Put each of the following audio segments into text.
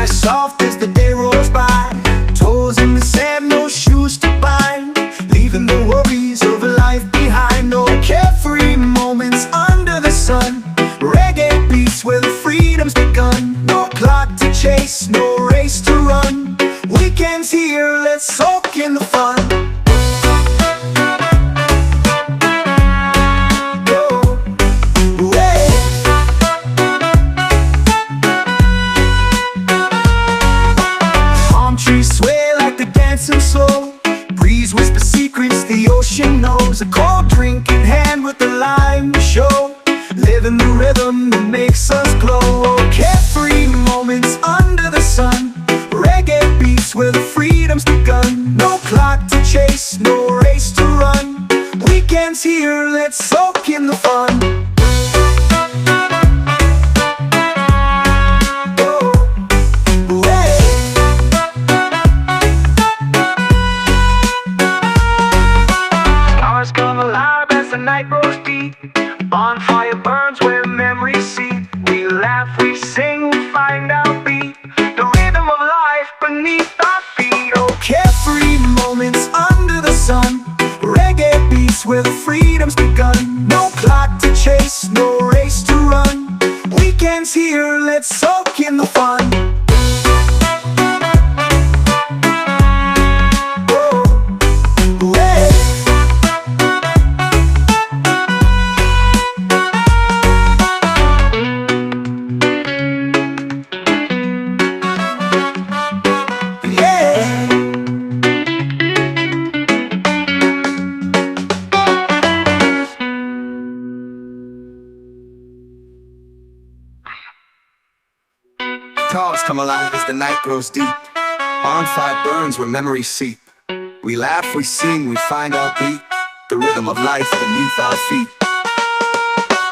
Soft as the day rolls by, toes in the sand, no shoes to bind, leaving the worries of life behind. No carefree moments under the sun, reggae beats where the freedom's begun. No clock to chase, no race to run, weekends here, let's soak in the fun. Soul. Breeze whisper secrets the ocean knows. A cold drink in hand with a lime to show. Living the rhythm that makes us glow. Oh, carefree moments under the sun, reggae beats where the freedom's begun. No clock to chase, no race to run, weekends here, let's soak in the fun. Night grows deep, bonfire burns where memories seep. We laugh, we sing, we find our beat, the rhythm of life beneath our feet. Oh, carefree moments under the sun, reggae beats where the freedom's begun. No clock to chase, no race to run, weekends here, let's soak in the fun. Cars come alive as the night grows deep, bonfire burns where memories seep. We laugh, we sing, we find our beat, the rhythm of life beneath our feet.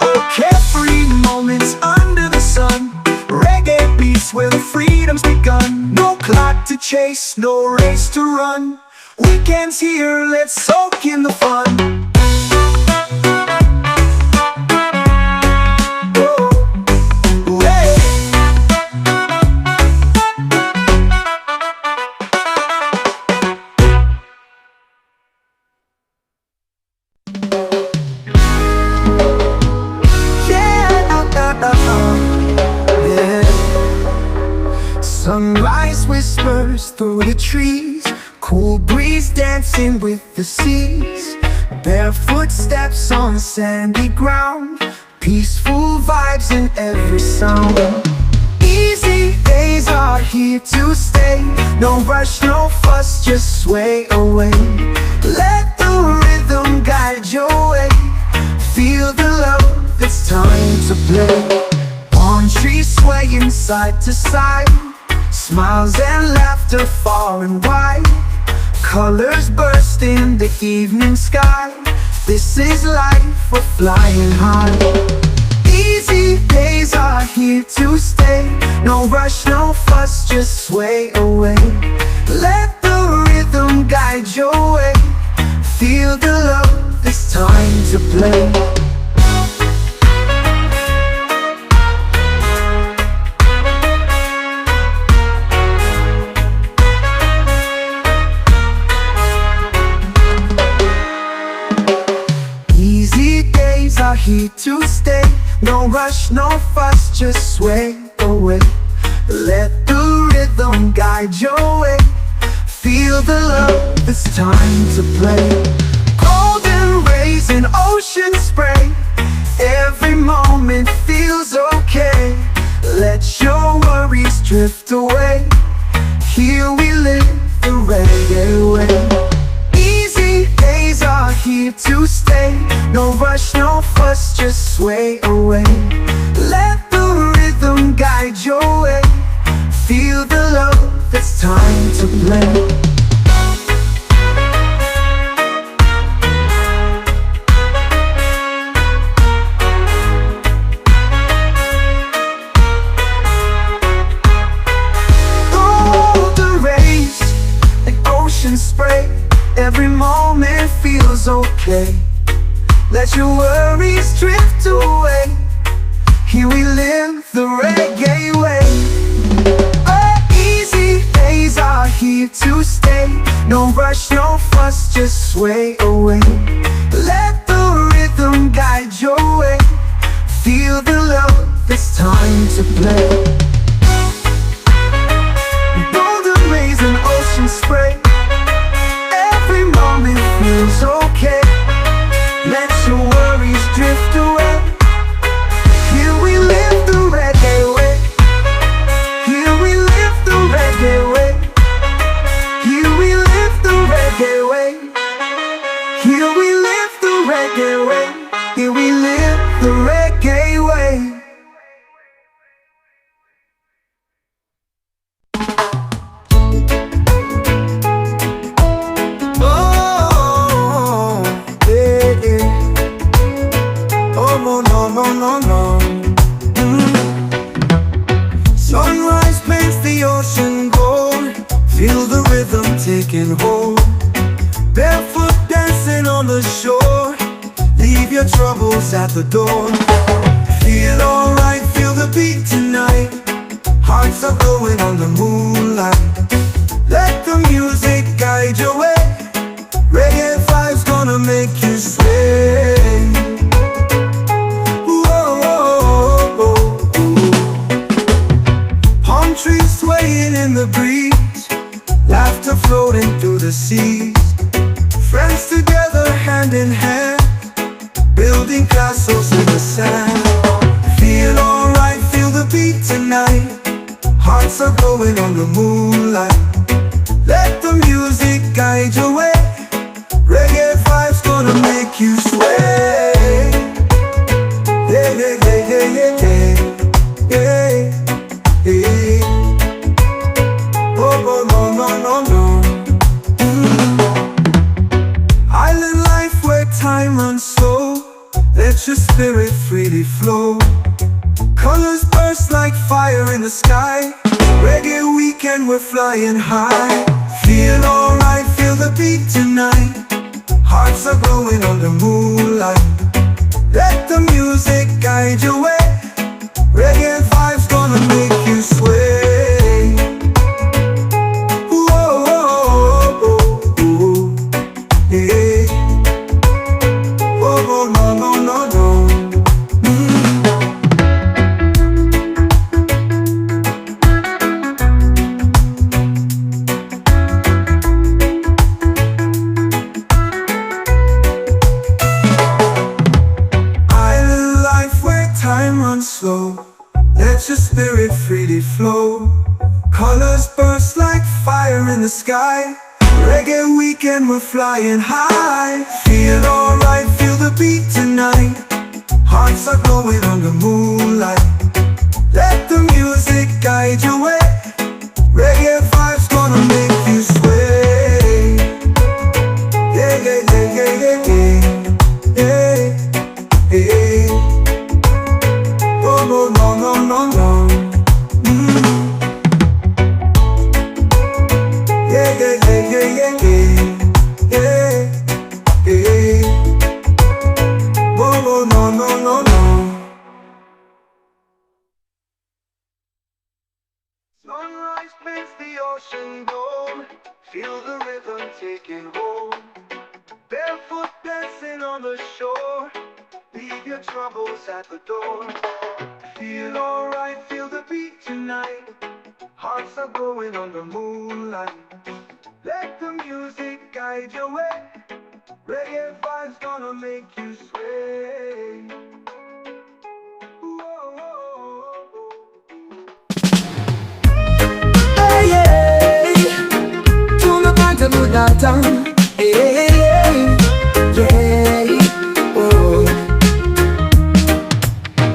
Oh, carefree moments under the sun, reggae beats where the freedom's begun. No clock to chase, no race to run, weekends here, let's soak in the fun. Sunrise whispers through the trees, cool breeze dancing with the seas. Barefoot steps on sandy ground, peaceful vibes in every sound. Easy days are here to stay, no rush, no fuss, just sway away. Let the rhythm guide your way, feel the love, it's time to play. Palm trees swaying side to side, smiles and laughter far and wide, colors burst in the evening sky. This is life, we're flying high. Easy days are here to stay, no rush, no fuss, just sway away. Let the rhythm guide your way, feel the love, it's time to play. Here to stay, no rush, no fuss, just sway away. Let the rhythm guide your way, feel the love, it's time to play. Golden rays in ocean spray, every moment feels okay. Let your worries drift away, here we live the reggae way. Easy days are here to stay, no rush, no fuss, just sway away. Let the rhythm guide your way, feel the love, it's time to play. play. Let your worries drift away. Here we live the reggae way. Oh, easy days are here to stay. No rush, no fuss, just sway away. Let the rhythm guide your way. Feel the love, it's time to play. Golden rays and ocean spray. Every moment feels okay. Let your worries drift away. Here we live the reggae way. Here we live the reggae way. Here we live the reggae way. Here we live the reggae way. Here we live the reggae way. Oh, yeah, yeah. Oh, no, no, no, no, no. Sunrise paints the ocean gold. Feel the rhythm taking hold. Barefoot dancing on the shore. Leave your troubles at the door. Feel alright, feel the beat tonight. Hearts are glowing on the moonlight. Let the music guide your way. Reggae vibes gonna make you sway. Whoa, whoa, whoa, whoa. Palm trees swaying in the breeze. Laughter floating through the seas. Friends together hand in hand. Building castles in the sand. Feel alright, feel the beat tonight. Hearts are glowing on the moonlight. Let the music guide your way. Reggae vibes gonna make you sway. Yeah, yeah, yeah, yeah, yeah, yeah, yeah, yeah. Oh, no, no, no, no, no. Island life where time runs slow. Let your spirit freely flow. Colors burst like fire in the sky. Reggae weekend, we're flying high. Feel alright, feel the beat tonight. Hearts are glowing on the moonlight. Let the music guide your way. Reggae vibes gonna make you sway. Whoa, whoa, whoa, whoa, yeah. Whoa, no, no, no, no. Time runs slow. Let your spirit freely flow. Colors burst like fire in the sky. Reggae weekend, we're flying high. Feel alright, feel the beat tonight. Hearts are glowing on the moonlight. Let the music guide your way. Reggae vibes gonna make you sway. Yeah, yeah, yeah, yeah, yeah, yeah, yeah, yeah. Oh, no, no, no, no, no. Yeah, yeah, yeah, yeah, yeah, yeah, yeah, yeah. Oh, no, no, no, no. Sunrise paints the ocean gold. Feel the rhythm taking hold. Barefoot dancing on the shore. Leave your troubles at the door. Feel alright, feel the beat tonight. Hearts are glowing on the moonlight. Let the music guide your way. Reggae vibes gonna make you sway. Whoa, whoa, whoa. Hey, hey, tu me cantas mudata. Hey, hey, hey, yeah, oh.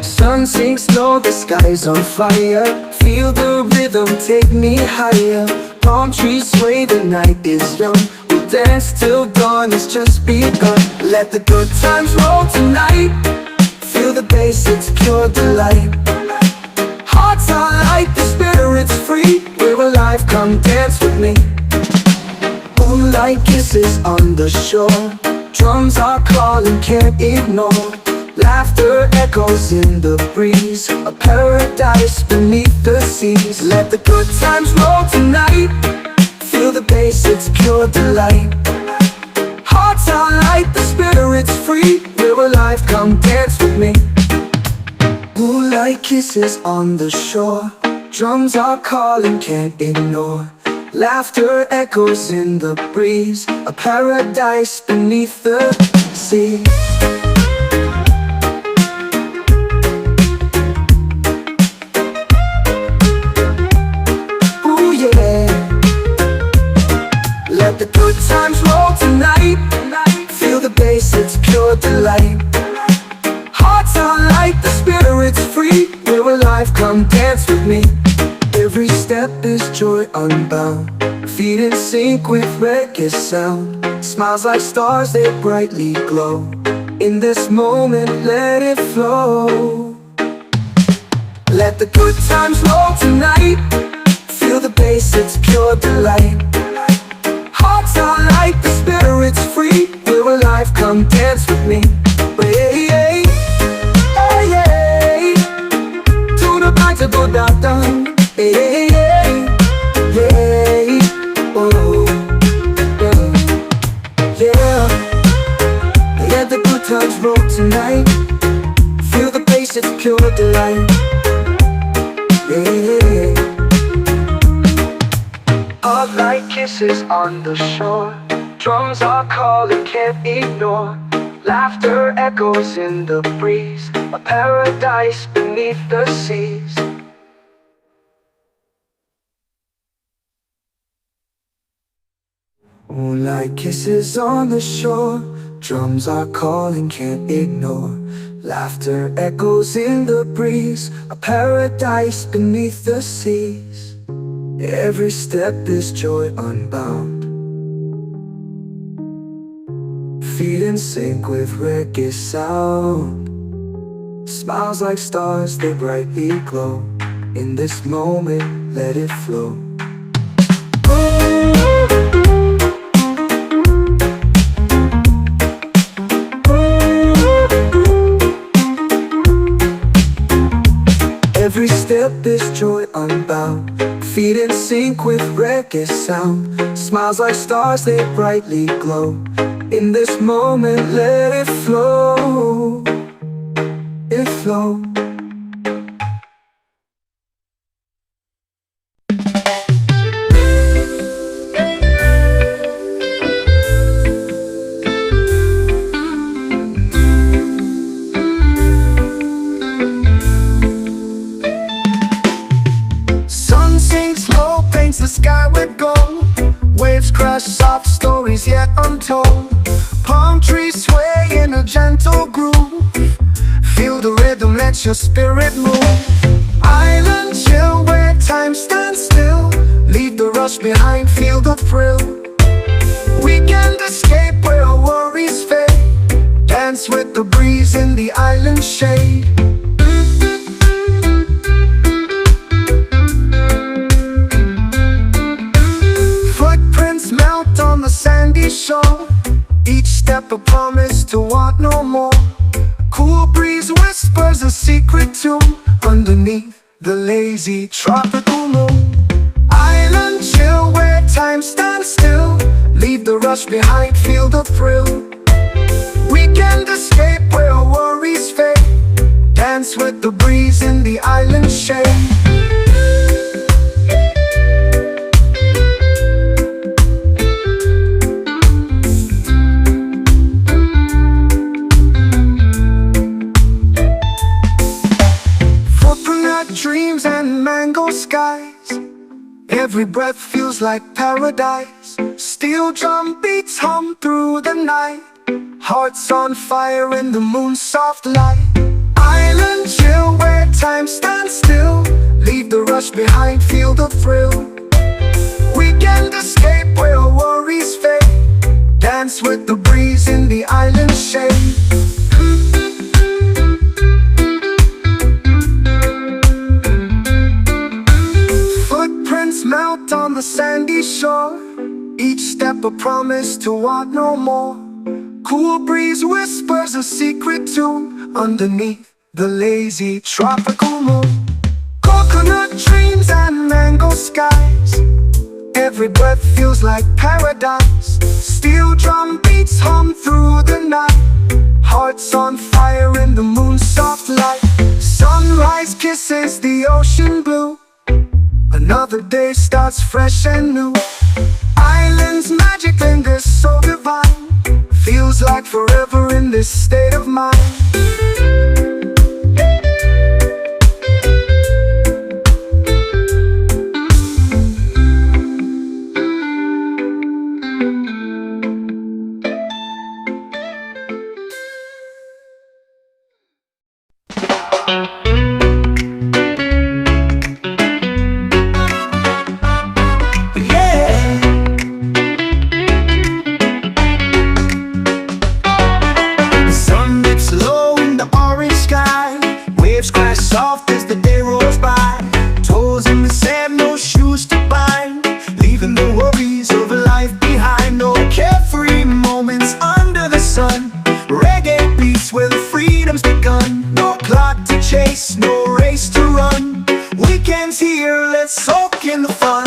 Sun sinks low, the sky's on fire. Feel the rhythm, take me higher. Palm trees sway, the night is young. We'll dance till dawn, it's just begun. Let the good times roll tonight. Feel the bass, it's pure delight. Hearts are light, the spirit's free. We're alive, come dance with me. Moonlight kisses on the shore. Drums are calling, can't ignore. Laughter echoes in the breeze, a paradise beneath the seas. Let the good times roll tonight. Feel the bass, it's pure delight. Hearts are light, the spirit's free. We're alive, come dance with me. Moonlight kisses on the shore. Drums are calling, can't ignore. Laughter echoes in the breeze, a paradise beneath the sea. Ooh yeah. Let the good times roll tonight. Feel the bass, it's pure delight. Hearts are light, the spirit's free. We're alive, come dance with me. Every step is joy unbound. Feet in sync with reggae sound. Smiles like stars, they brightly glow. In this moment, let it flow. Let the good times roll tonight. Feel the bass, it's pure delight. Hearts are light, the spirit's free. We're alive, come dance with me. Hey, hey, hey, hey. To the back to go down, down. Hey, hey, hey, hey, oh, yeah. Let the good times roll tonight. Feel the bass, it's pure delight. Yeah. Hot light kisses on the shore. Drums are calling, can't ignore. Laughter echoes in the breeze, a paradise beneath the seas. Moonlight kisses on the shore. Drums are calling, can't ignore. Laughter echoes in the breeze, a paradise beneath the seas. Every step is joy unbound. Feet in sync with reggae sound. Smiles like stars, they brightly glow. In this moment, let it flow. Every step is joy unbound. Feet in sync with reggae sound. Smiles like stars, they brightly glow. In this moment, let it flow. It flow. The sky with gold. Waves crash, soft stories yet untold. Palm trees sway in a gentle groove. Feel the rhythm, let your spirit move. Island chill where time stands still. Leave the rush behind, feel the thrill. Weekend escape where worries fade. Dance with the breeze in the island shade. Melt on the sandy shore. Each step a promise to want no more. Cool breeze whispers a secret tune underneath the lazy tropical moon. Island chill where time stands still. Leave the rush behind, feel the thrill. Weekend escape where worries fade. Dance with the breeze in the island shade. Dreams and mango skies. Every breath feels like paradise. Steel drum beats hum through the night. Hearts on fire in the moon's soft light. Island chill where time stands still. Leave the rush behind, feel the thrill. Weekend escape where worries fade. Dance with the breeze in the island shade. Melt on the sandy shore. Each step a promise to want no more. Cool breeze whispers a secret tune underneath the lazy tropical moon. Coconut dreams and mango skies, every breath feels like paradise. Steel drum beats hum through the night, hearts on fire in the moon's soft light. Sunrise kisses the ocean blue, another day starts fresh and new. Island's magic lingers so divine, feels like forever in this state of mind. Soft as the day rolls by, toes in the sand, no shoes to bind, leaving the worries of life behind. No carefree moments under the sun, reggae beats where the freedom's begun. No clock to chase, no race to run, weekends here, let's soak in the fun.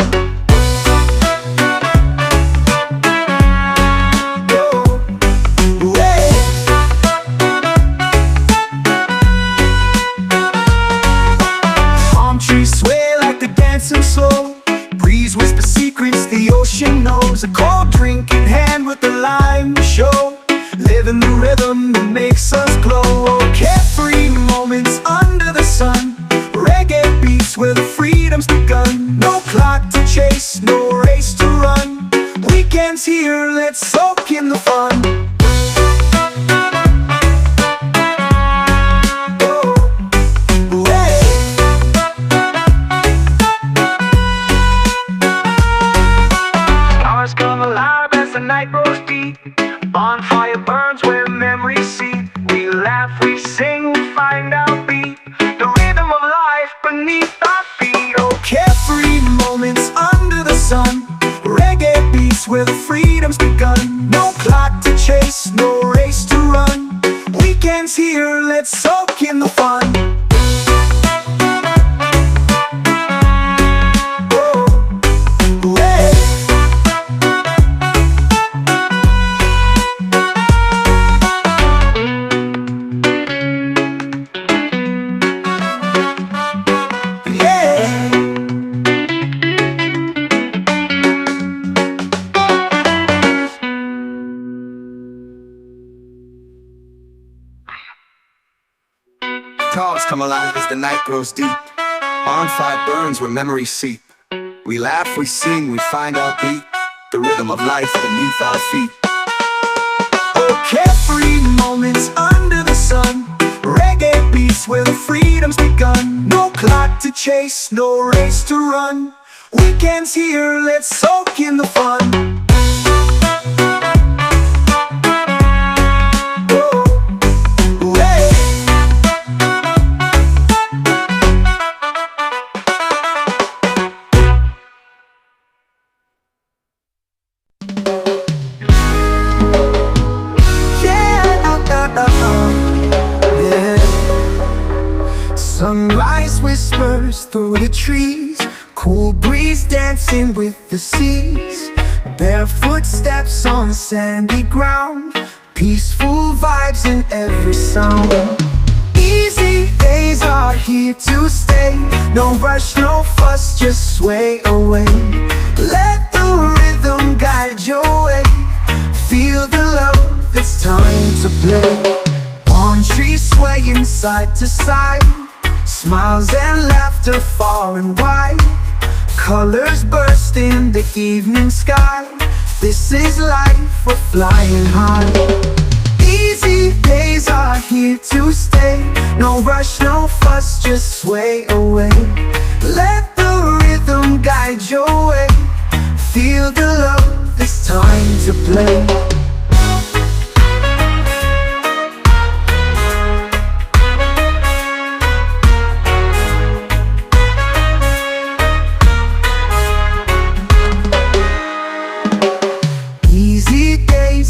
Slow breeze whispers secrets the ocean knows. A cold drink in hand with the lime to show, living the rhythm that makes us glow. Oh, carefree moments under the sun, reggae beats where the freedom's begun. No clock to chase, no race to run, weekends here, let's soak in the fun. The night grows deep, bonfire burns where memories seep. We laugh, we sing, we find our beat, the rhythm of life beneath our feet. Oh, carefree moments under the sun, reggae beats where the freedom's begun. No clock to chase, no race to run, weekends here, let's soak in the fun. Cars come alive as the night grows deep, bonfire burns where memories seep. We laugh, we sing, we find our beat, the rhythm of life beneath our feet. Oh, carefree moments under the sun, reggae beats where the freedom's begun. No clock to chase, no race to run, weekends here, let's soak in the fun. Sunrise whispers through the trees, cool breeze dancing with the seas. Barefoot steps on sandy ground, peaceful vibes in every sound. Easy days are here to stay, no rush, no fuss, just sway away. Let the rhythm guide your way, feel the love, it's time to play. Palm trees swaying side to side, smiles and laughter far and wide, colors burst in the evening sky. This is life, we're flying high. Easy days are here to stay, no rush, no fuss, just sway away. Let the rhythm guide your way, feel the love, it's time to play.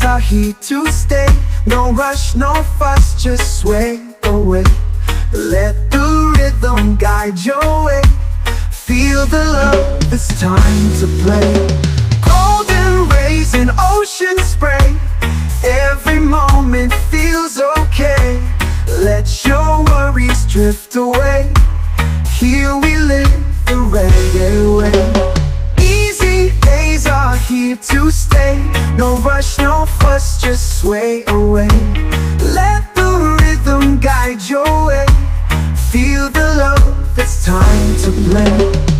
Are here to stay, No rush, no fuss, just sway away. Let the rhythm guide your way. Feel the love, it's time to play. Golden rays in ocean spray. Every moment feels okay. Let your worries drift away. Here we live the reggae way. Easy days are here to stay. No rush, no fuss, just sway away. Let the rhythm guide your way. Feel the love, it's time to play.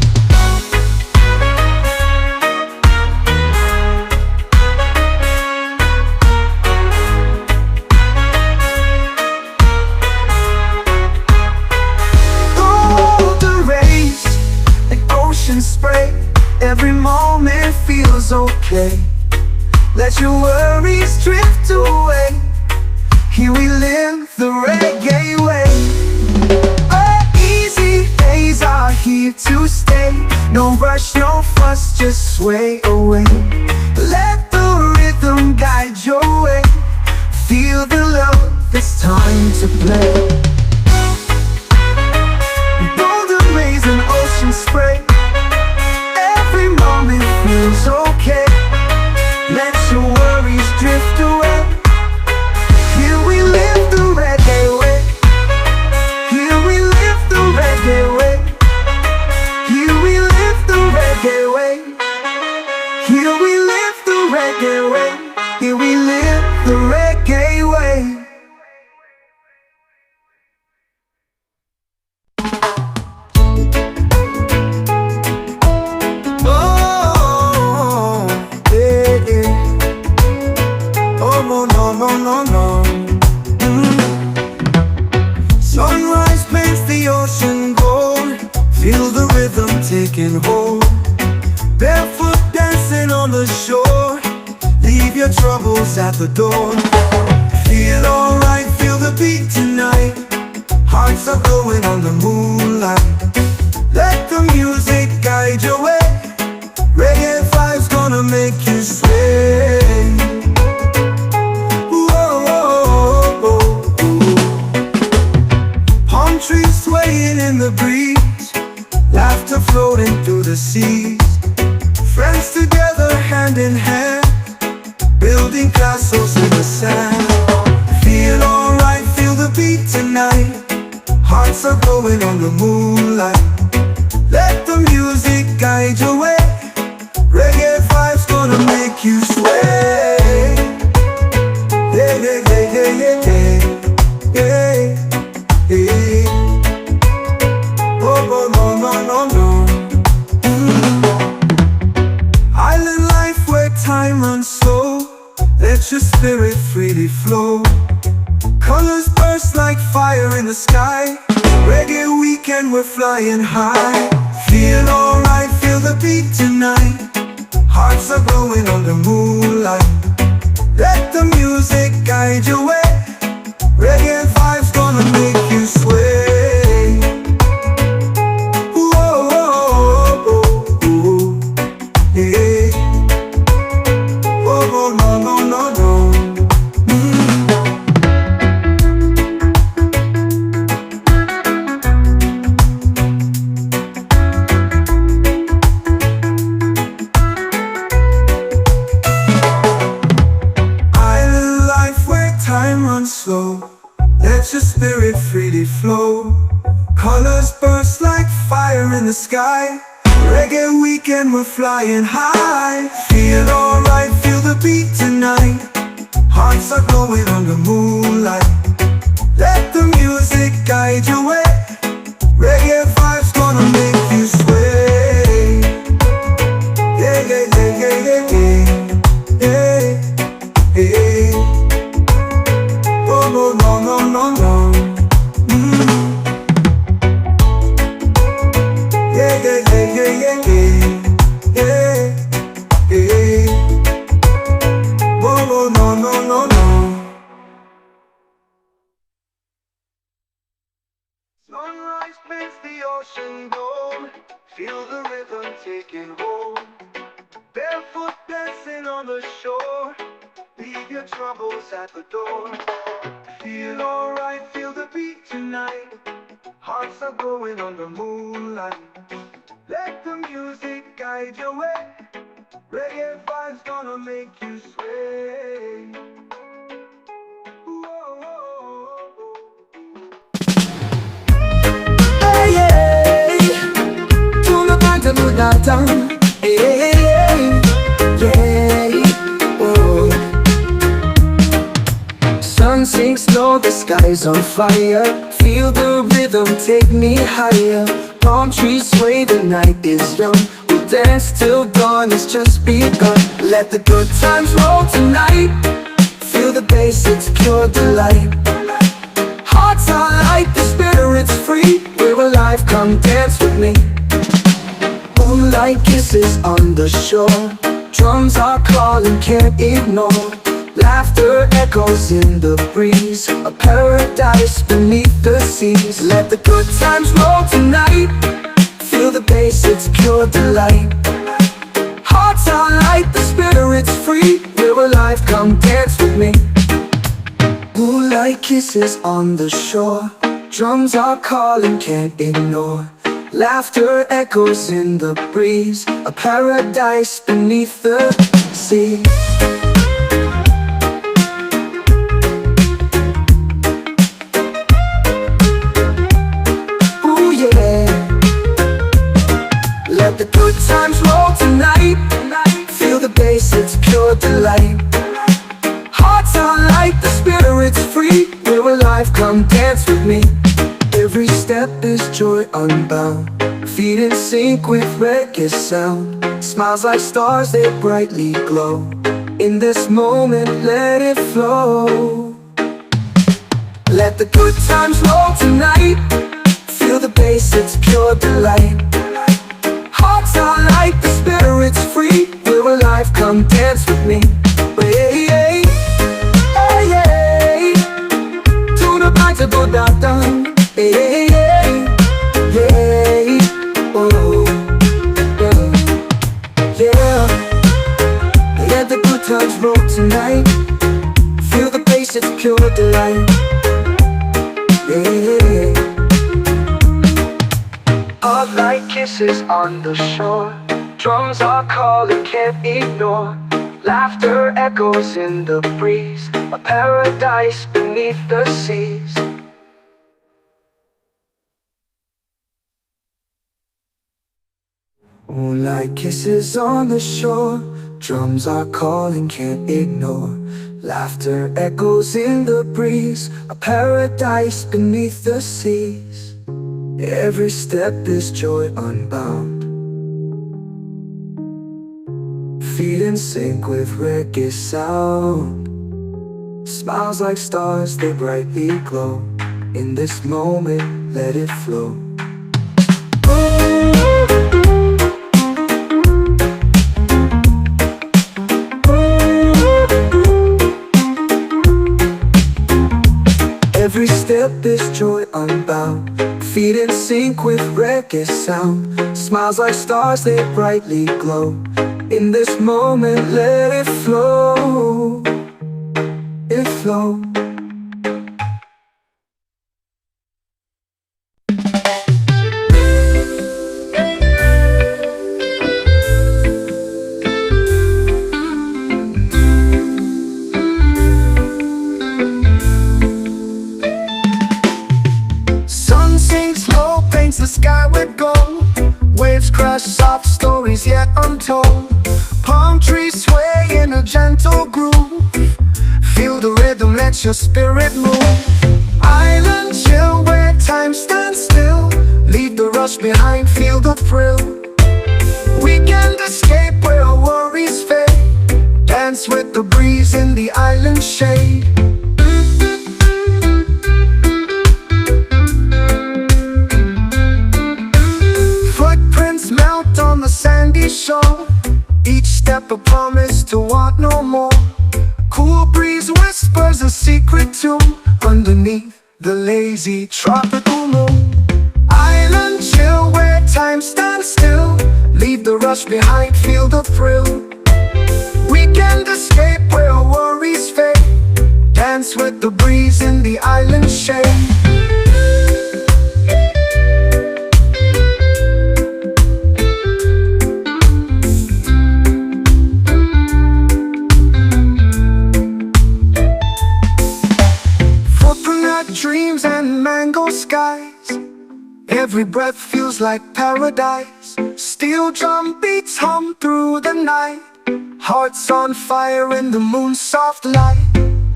Spray. Every moment feels okay. Let your worries drift away. Here we live the reggae way. Easy days are here to stay. No rush, no fuss, just sway away. Let the rhythm guide your way. Feel the love, it's time to play. Golden rays and ocean spray. Every moment feels okay. Let your worries drift away. Here we live the reggae way. Here we live the reggae way. Here we live the reggae way. Here we live the reggae way. Here we live the reggae way. Sunrise paints the ocean gold. Feel the rhythm taking hold. Barefoot dancing on the shore. Leave your troubles at the door. Feel alright, feel the beat tonight. Hearts are glowing on the moonlight. Let the music guide your way. Reggae vibes gonna make you sway. Trees swaying in the breeze. Laughter floating through the seas. Friends together hand in hand. Building castles in the sand. Feel alright, feel the beat tonight. Hearts are glowing on the moonlight. Let the music guide your way. Reggae vibes gonna make you sway. Yeah, yeah, yeah, yeah, yeah, yeah. Hey. Oh, oh, no, no, no, no. Island life where time runs slow. Let your spirit freely flow. Colors burst like fire in the sky. Reggae weekend, we're flying high. Feel alright, feel the beat tonight. Hearts are glowing on the moonlight. Let the music guide your way. Reggae vibes gonna make you sway. Whoa, oh, oh, oh, yeah. Oh, oh, no, no, no, no. Island life where time runs slow. Let your spirit freely flow. Colors burst like fire in the sky. Reggae weekend, we're flying high. Feel alright, feel the beat tonight. Hearts are glowing on the moonlight. Let the music guide your way. Reggae vibes gonna make you sway. Yeah, yeah, yeah, yeah, yeah, yeah, yeah, yeah. Oh, no, no, no, no, no. Yeah, yeah, yeah, yeah, yeah, yeah, yeah. Oh, no, no, no, no, no. Sunrise paints the ocean gold. Feel the rhythm taking hold. Barefoot dancing on the shore. Leave your troubles troubles at the door. Feel alright, feel the beat tonight. Hearts are going on the moonlight. Let the music guide your way. Reggae vibes gonna make you sway. Hey, hey, tu no canta mudata. Hey, hey, hey, oh. Sun sinks low, the sky's on fire. Feel the rhythm, take me higher. Palm trees sway, the night is young. We'll dance till dawn, it's just begun. Let the good times roll tonight. Feel the bass, it's pure delight. Hearts are light, the spirit's free. We're alive, come dance with me. Moonlight kisses on the shore. Drums are calling, can't ignore. Laughter echoes in the breeze. A paradise beneath the seas. Let the good times roll tonight. Feel the bass, it's pure delight. Hearts are light, the spirit's free. We're alive, come dance with me. Moonlight kisses on the shore. Drums are calling, can't ignore. Laughter echoes in the breeze. A paradise beneath the sea. Ooh yeah. Let the good times roll tonight. Feel the bass, it's pure delight. Hearts are light, the spirit's free. We're alive, come dance with me. Every step is joy unbound. Feet in sync with reggae sound. Smiles like stars, they brightly glow. In this moment, let it flow. Let the good times roll tonight. Feel the bass, it's pure delight. Hearts are light, the spirit's free. We're alive, come dance with me. Hey, hey, hey, hey. Tuna bites a go down, down. Hey, hey, hey, hey, oh, yeah, yeah. Let the good times roll tonight. Feel the bass, it's pure delight. Yeah. Hot light kisses on the shore. Drums are calling, can't ignore. Laughter echoes in the breeze. A paradise beneath the seas. Moonlight kisses on the shore. Drums are calling, can't ignore. Laughter echoes in the breeze. A paradise beneath the seas. Every step is joy unbound. Feet in sync with reggae sound. Smiles like stars, they brightly glow. In this moment, let it flow. Every step is joy unbound. Feet in sync with reggae sound. Smiles like stars, they brightly glow. In this moment, let it flow. It flow. The sky with gold. Waves crash, soft stories yet untold. Palm trees sway in a gentle groove. Feel the rhythm, let your spirit move. Island chill where time stands still. Leave the rush behind, feel the thrill. Weekend escape where worries fade. Dance with the breeze in the island shade. Melt on the sandy shore. Each step a promise to want no more. Cool breeze whispers a secret tune. Underneath the lazy tropical moon. Island chill where time stands still. Leave the rush behind, feel the thrill. Weekend escape where worries fade. Dance with the breeze in the island shade. Dreams and mango skies, every breath feels like paradise. Steel drum beats hum through the night, hearts on fire in the moon's soft light.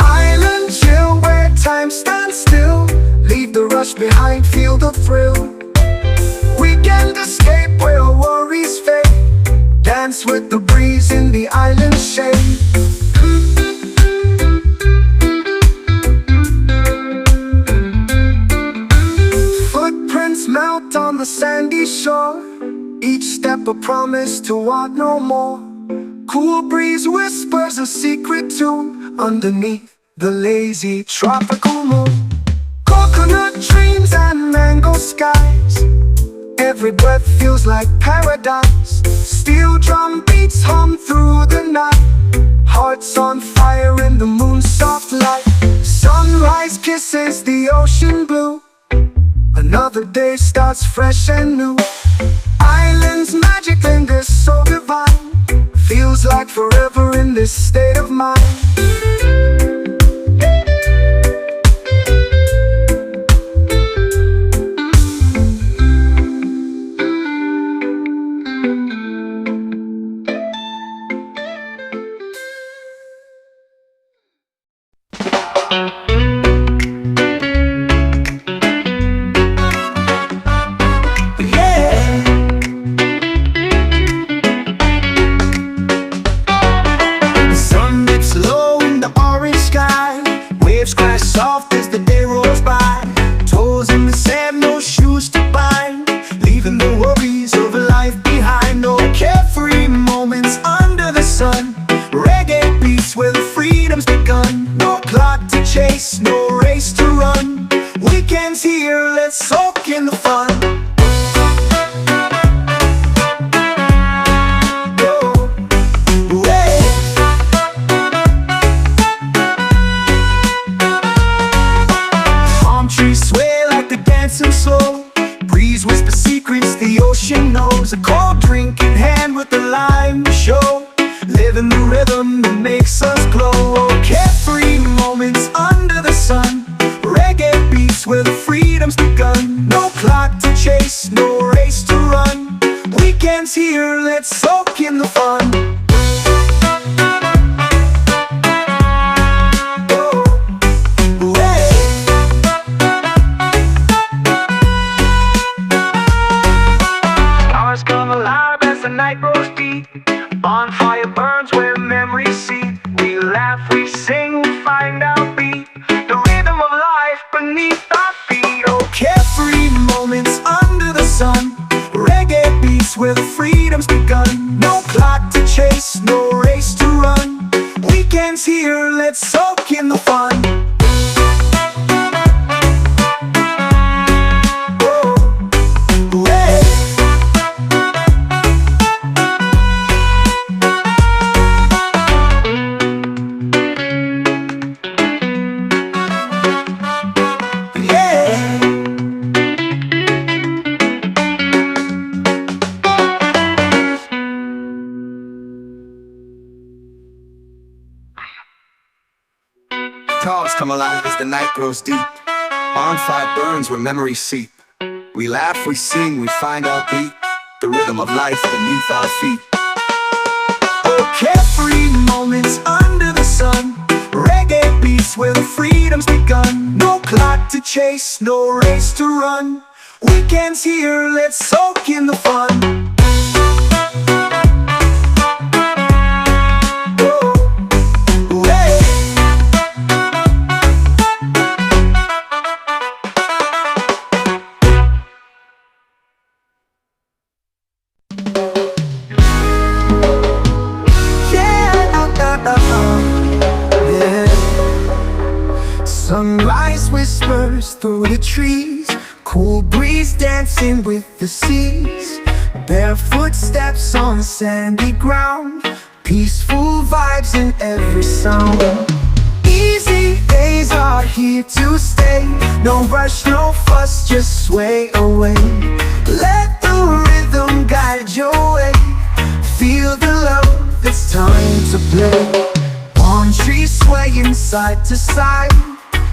Island chill where time stands still, leave the rush behind, feel the thrill. Weekend escape where worries fade, dance with the breeze in the island shade. Melt on the sandy shore, each step a promise to want no more. Cool breeze whispers a secret tune underneath the lazy tropical moon. Coconut dreams and mango skies, every breath feels like paradise. Steel drum beats hum through the night, hearts on fire in the moon's soft light. Sunrise kisses the ocean blue, another day starts fresh and new. Island's magic lingers so divine, feels like forever in this state of mind. Soft as the day rolls by, toes in the sand, no shoes to bind, leaving the worries of life behind. No carefree moments under the sun, reggae beats where the freedom's begun. No clock to chase, no race to run, weekends here, let's soak in the fun. Breeze whisper secrets the ocean knows, a cold drink in hand with the lime to show, living the rhythm that makes us glow. Oh, carefree moments under the sun, reggae beats where the freedom's begun. No clock to chase, no race to run, weekends here, let's soak in the fun. Night grows deep, bonfire burns where memories seep. We laugh, we sing, we find our beat, the rhythm of life beneath our feet. Oh, carefree moments under the sun, reggae beats where the freedom's begun. No clock to chase, no race to run, weekends here, let's soak in the fun. Cars come alive as the night grows deep, bonfire burns where memories seep. We laugh, we sing, we find our beat, the rhythm of life beneath our feet. Oh, carefree moments under the sun, reggae beats where the freedom's begun. No clock to chase, no race to run, weekends here, let's soak in the fun. Sunrise whispers through the trees, cool breeze dancing with the seas. Barefoot steps on sandy ground, peaceful vibes in every sound. Easy days are here to stay. No rush, no fuss, just sway away. Let the rhythm guide your way. Feel the love, it's time to play. Palm trees swaying side to side,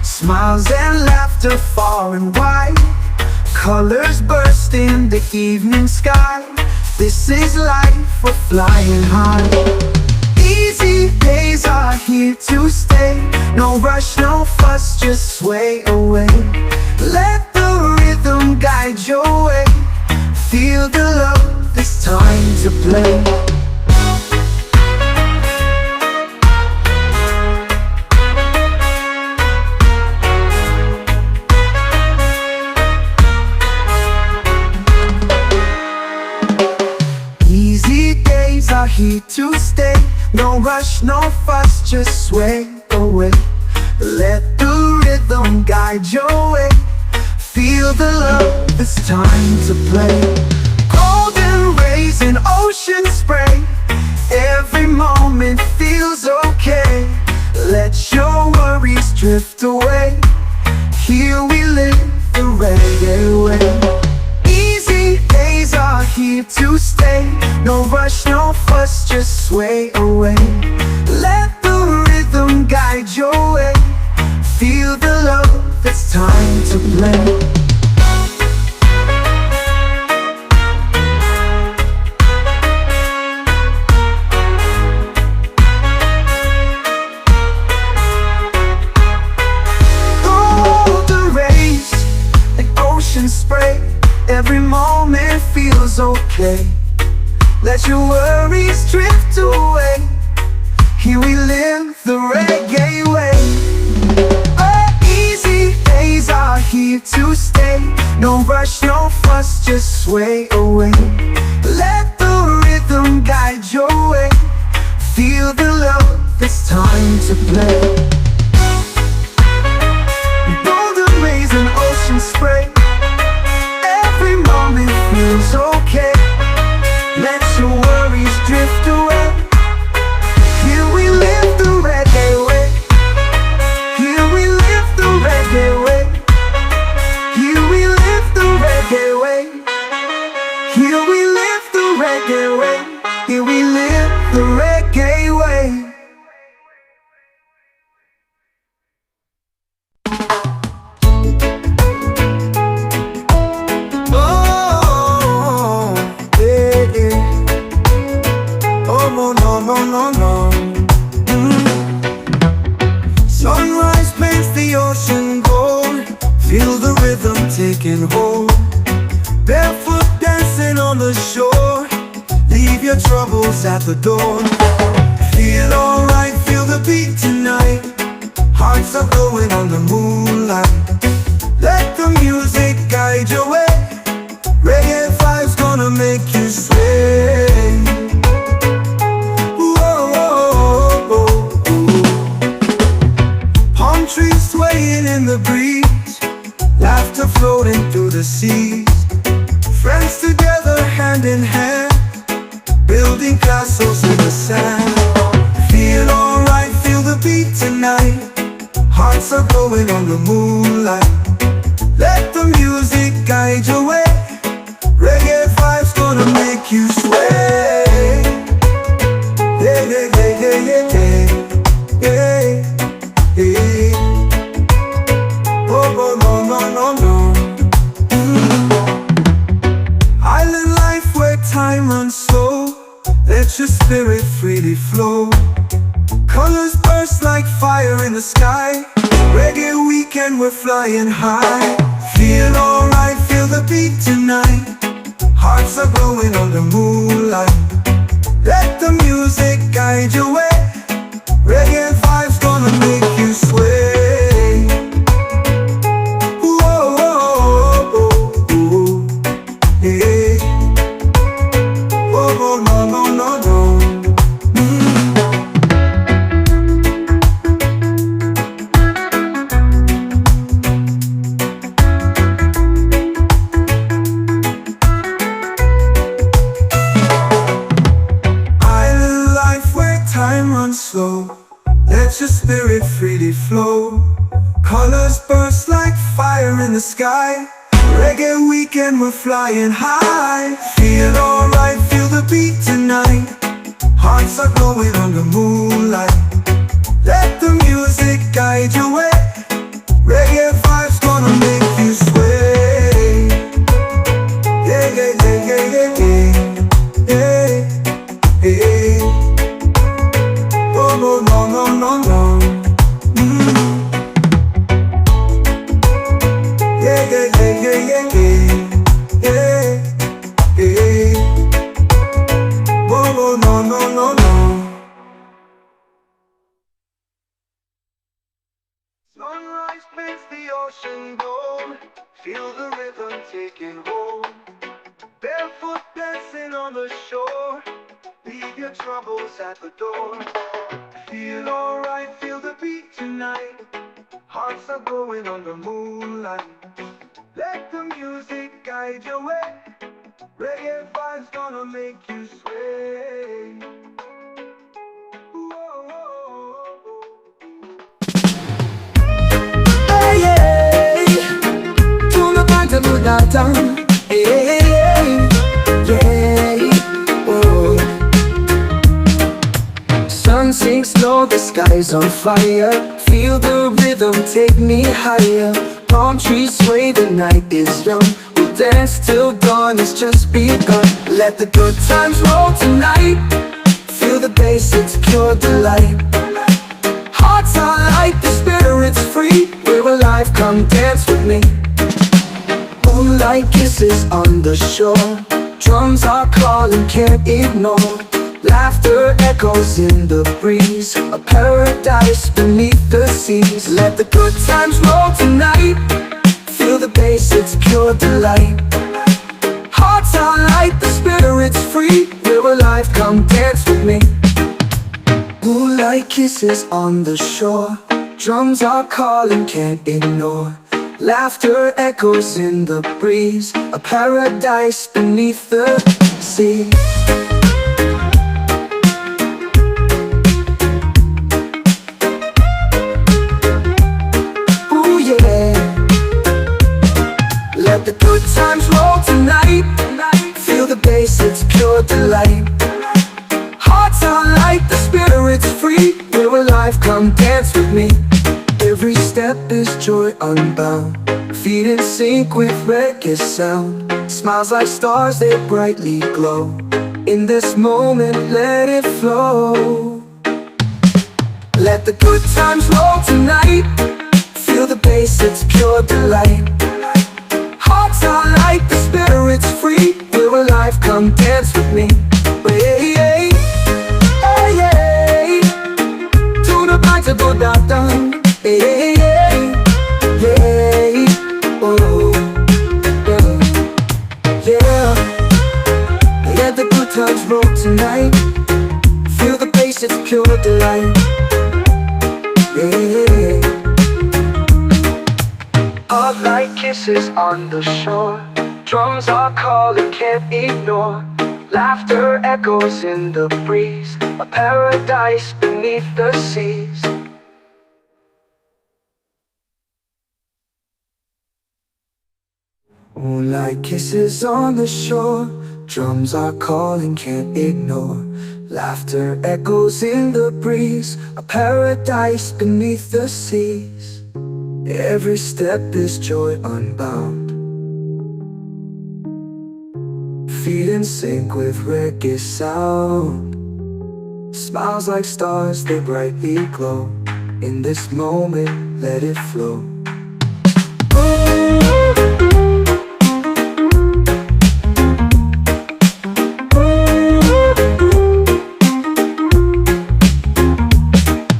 smiles and laughter far and wide. Colors burst in the evening sky. This is life, we're flying high. Easy days are here to stay. No rush, no fuss, just sway away. Let the rhythm guide your way. Feel the love, it's time to play. Easy days are here to stay. No rush, no fuss, just sway away. Let the rhythm guide your way. Feel the love, it's time to play. Golden rays in ocean spray. Every moment feels okay. Let your worries drift away. Here we live the reggae way. Easy days are here to stay. No rush, no fuss, just sway away. Let the rhythm guide your way. Feel the love, it's time to play. Golden rays, like ocean spray. Every moment feels okay. Let your worries drift away. Here we live the reggae way. Easy days are here to stay. No rush, no fuss, just sway away. Let the rhythm guide your way. Feel the love, it's time to play. Golden rays and ocean spray. Every moment feels okay. Let your worries drift away. Here we live the reggae way. Here we live the reggae way. Here we live the reggae way. Here we live the reggae way. Here we live the reggae way. No. Sunrise paints the ocean gold. Feel the rhythm taking hold. Barefoot dancing on the shore. Leave your troubles at the door. Feel alright, feel the beat tonight. Hearts are glowing on the moonlight. Let the music guide your way. Reggae vibes gonna make you sway. Trees swaying in the breeze, laughter floating through the seas. Friends together hand in hand, building castles in the sand. Feel alright, feel the beat tonight. Hearts are glowing on the moonlight. Let the music guide your way. Reggae vibes gonna make you sway. Yeah, yeah, yeah, yeah, yeah, yeah, yeah. No. Island life where time runs slow. Let your spirit freely flow. Colors burst like fire in the sky. Reggae weekend, we're flying high. Feel alright, feel the beat tonight. Hearts are glowing on the moonlight. Let the music guide your way. Reggae vibes gonna make you sway. the sky. Reggae weekend, we're flying high. Feel alright, feel the beat tonight. Hearts are glowing under moonlight. Let the music guide your way. Reggae vibes gonna make you sway. Yeah, yeah, yeah, yeah, yeah, yeah, yeah, yeah. Oh, no, no, no, no, no. Yeah, yeah, yeah, yeah, yeah, yeah, yeah, yeah. Oh, no, no, no, no. Sunrise paints the ocean gold. Feel the rhythm taking hold. Barefoot dancing on the shore. Leave your troubles at the door. Feel alright, feel the beat tonight. Hearts are glowing under moonlight. Let the music guide your way. Reggae vibes gonna make you sway. Hey, hey, tu me parles de data. Hey, hey, yeah, oh. Sun sinks low, the sky's on fire. Feel the rhythm, take me higher. Palm trees sway, the night is young. We'll dance till dawn, it's just begun. Let the good times roll tonight. Feel the bass, it's pure delight. Hearts are light, the spirit's free. We're alive, come dance with me. Moonlight kisses on the shore. Drums are calling, can't ignore. Laughter echoes in the breeze. A paradise beneath the seas. Let the good times roll tonight. Feel the bass, it's pure delight. Hearts are light, the spirit's free. We're alive, come dance with me. Moonlight kisses on the shore. Drums are calling, can't ignore. Laughter echoes in the breeze. A paradise beneath the sea. Ooh yeah. Let the good times roll tonight. Feel the bass, it's pure delight. Hearts are light, the spirit's free. We're alive, come dance with me. Every step is joy unbound. Feet in sync with reggae sound. Smiles like stars, they brightly glow. In this moment, let it flow. Let the good times roll tonight. Feel the bass, it's pure delight. Hearts are light, the spirit's free. We're alive, come dance with me. Hey, hey, hey, hey. To the back to go down. Hey, hey, hey, hey. Oh, yeah, yeah. Let the good times roll tonight. Feel the bass, it's pure delight. Yeah. Hot light kisses on the shore. Drums are calling, can't ignore. Laughter echoes in the breeze. A paradise beneath the seas. Moonlight kisses on the shore. Drums are calling, can't ignore. Laughter echoes in the breeze. A paradise beneath the seas. Every step is joy unbound. Feet in sync with reggae sound. Smiles like stars, they brightly glow. In this moment, let it flow.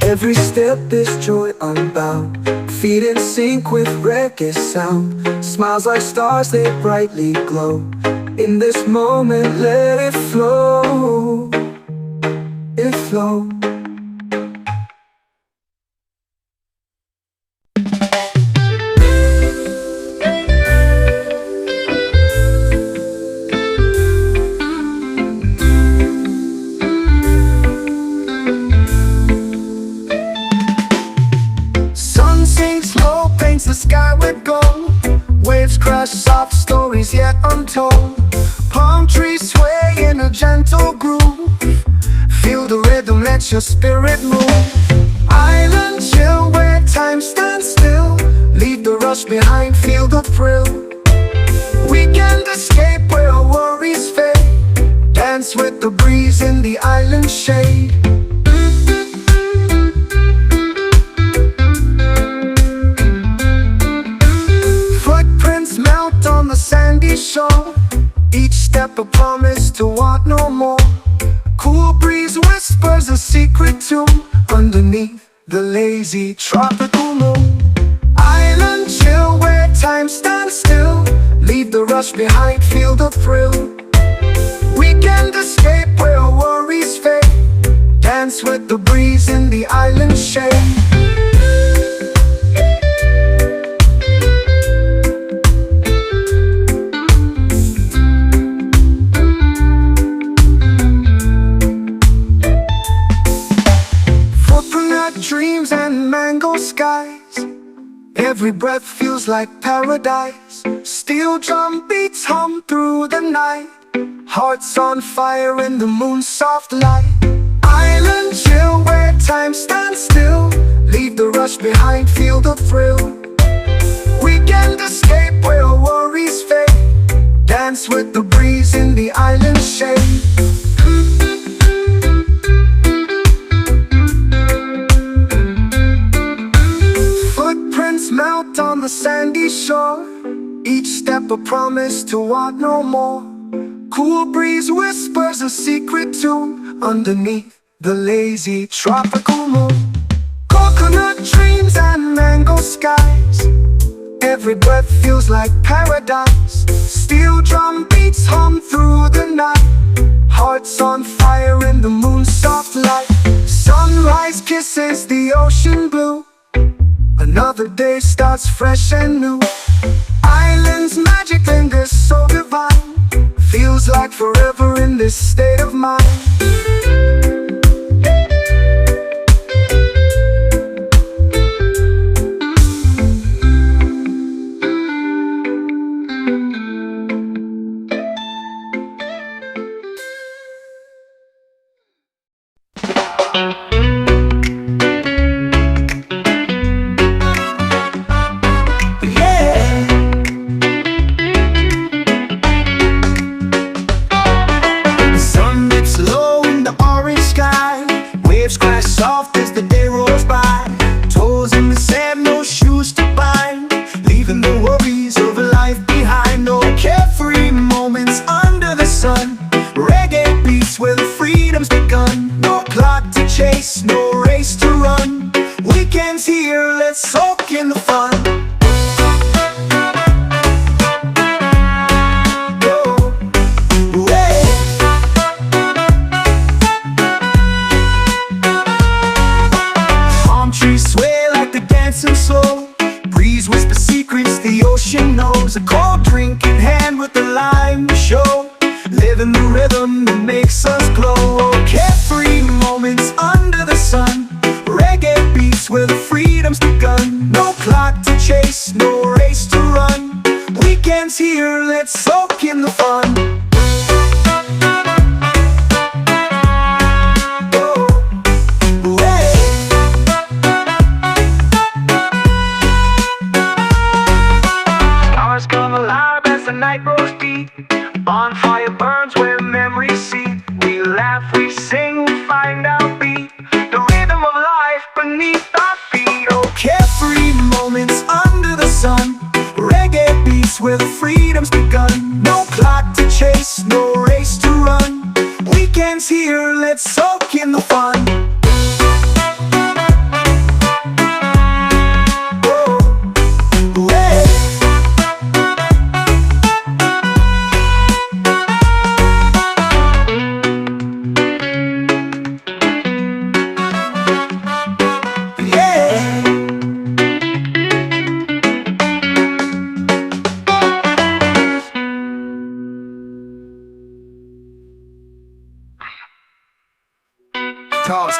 Every step is joy unbound. Feet in sync with reggae sound. Smiles like stars, they brightly glow. In this moment, let it flow. It flow. Sun sinks low, paints the sky with gold. Feel the rhythm, let your spirit move. Island chill where time stands still. Leave the rush behind, feel the thrill. Weekend escape where worries fade. Dance with the breeze in the island shade. Footprints melt on the sandy shore. Each step a promise to want no more. Cool breeze whispers a secret tune underneath the lazy tropical moon. Island chill where time stands still. Leave the rush behind, feel the thrill. Weekend escape where worries fade. Dance with the breeze in the island shade. Dreams and mango skies. Every breath feels like paradise. Steel drum beats hum through the night. Hearts on fire in the moon's soft light. Island chill where time stands still. Leave the rush behind, feel the thrill. Weekend escape where worries fade. Dance with the breeze in the island shade. Melt on the sandy shore. Each step a promise to want no more. Cool breeze whispers a secret tune underneath the lazy tropical moon. Coconut dreams and mango skies. Every breath feels like paradise. Steel drum beats hum through the night. Hearts on fire in the moon's soft light. Sunrise kisses the ocean blue. Another day starts fresh and new. Island's magic lingers so divine. Feels like forever in this state of mind.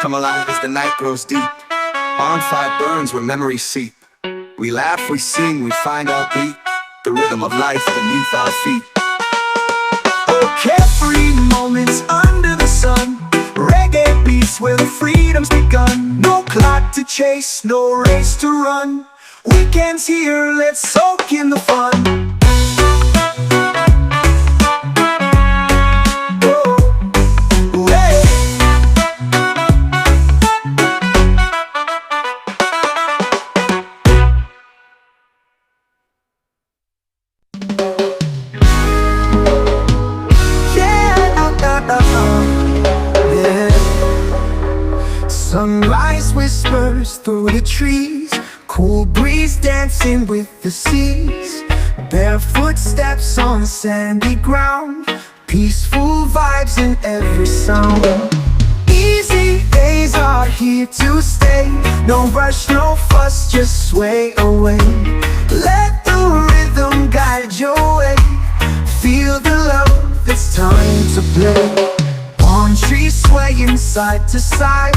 Come alive as the night grows deep. Bonfire burns where memories seep. We laugh, we sing, we find our beat. The rhythm of life beneath our feet. Oh, carefree moments under the sun. Reggae beats to chase, no race to run. Weekends here, let's soak in the fun. Sunrise whispers through the trees, cool breeze dancing with the seas. Barefoot steps on sandy ground, peaceful vibes in every sound. Easy days are here to stay, no rush, no fuss, just sway away. Let the rhythm guide your way, feel the love, it's time to play. Palm trees swaying side to side,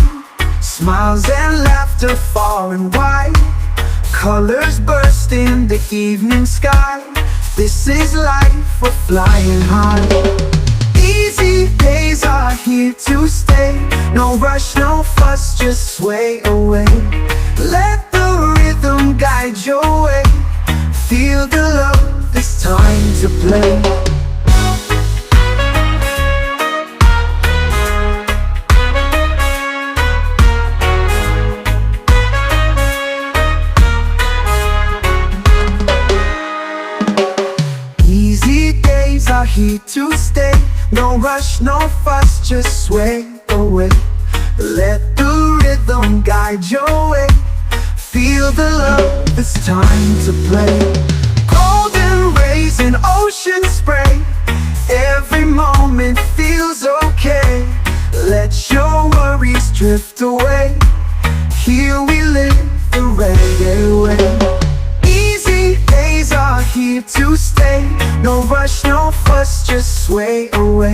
smiles and laughter far and wide. Colors burst in the evening sky. This is life, we're flying high. Easy days are here to stay, no rush, no fuss, just sway away. Let the rhythm guide your way, feel the love, it's time to play. Are here to stay, no rush, no fuss, just sway away. Let the rhythm guide your way, feel the love, it's time to play. Golden rays in ocean spray, every moment feels okay. Let your worries drift away, here we live the reggae way. Easy days are here to stay, no rush, no fuss, just sway away.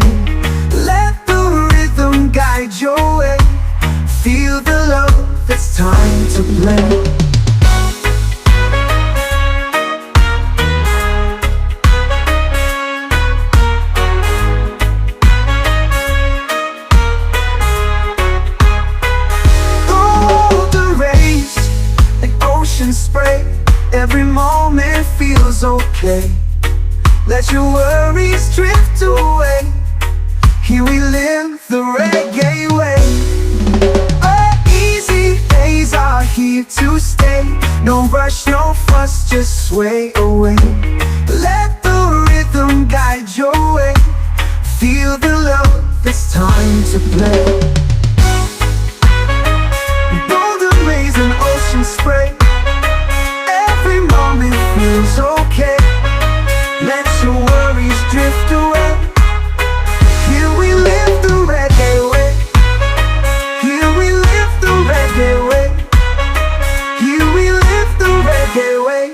Let the rhythm guide your way, feel the love, it's time to play. Golden rays, like ocean spray, every moment feels okay. Let your worries drift away, here we live the reggae way. Easy days are here to stay, no rush, no fuss, just sway away. Let the rhythm guide your way, feel the love, it's time to play. Golden rays and ocean spray, every moment feels okay. Let your worries drift away, here we live the reggae way. Here we live the reggae way. Here we live the reggae way.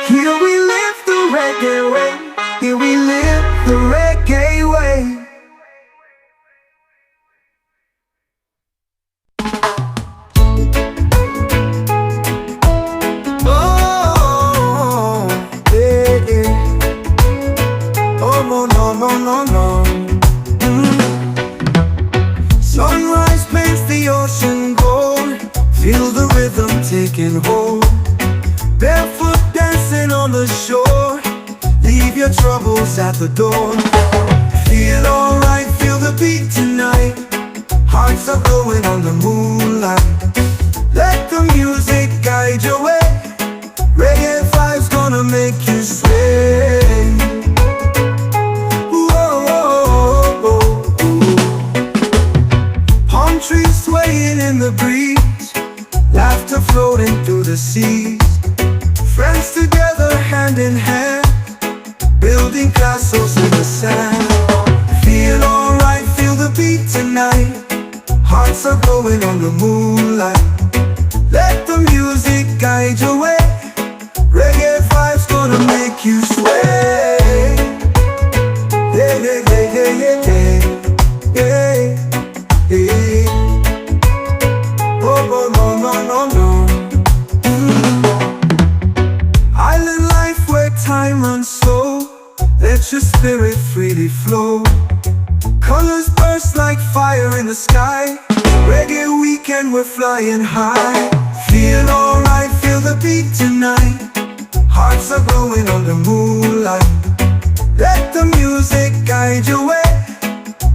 Here we live the reggae way. Here we live the reggae way. Sunrise paints the ocean gold, feel the rhythm taking hold. Barefoot dancing on the shore, leave your troubles at the door. Feel alright, feel the beat tonight, hearts are glowing on the moonlight. Let the music guide your way, reggae vibes gonna make you sway. Trees swaying in the breeze, laughter floating through the seas. Friends together hand in hand, building castles in the sand. Feel alright, feel the beat tonight, hearts are glowing on the moonlight. Let the music guide your way, reggae vibes gonna make you sway. Hey, hey, hey, hey, hey, hey, hey. Hey. Oh, no, no, no, no. Island life where time runs slow, let your spirit freely flow. Colors burst like fire in the sky, reggae week weekend, we're flying high. Feel alright, feel the beat tonight. Hearts are glowing under moonlight. Let the music guide your way.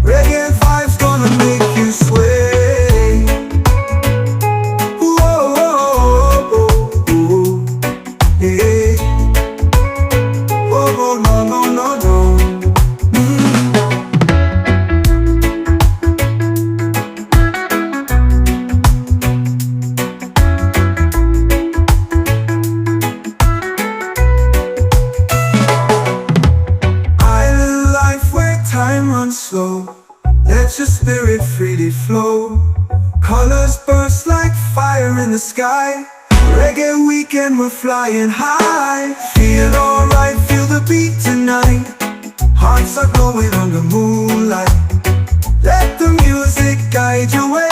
Reggae vibes gonna make you sway. Whoa, whoa, whoa, yeah. Oh, no, no, no, no. Time runs slow, let your spirit freely flow. Colors burst like fire in the sky. Reggae weekend, we're flying high. Feel alright, feel the beat tonight. Hearts are glowing under moonlight. Let the music guide your way.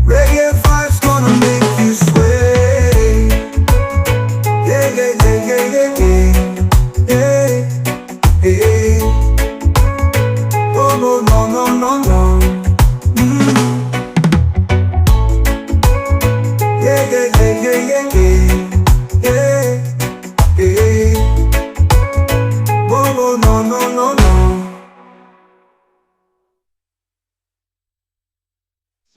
Reggae vibes gonna make you sway. Yeah, yeah, yeah, yeah, yeah, yeah, yeah, yeah. No, no, no, no, no. Yeah, yeah, yeah, yeah, yeah, yeah, yeah, yeah. Whoa, no, no, no, no.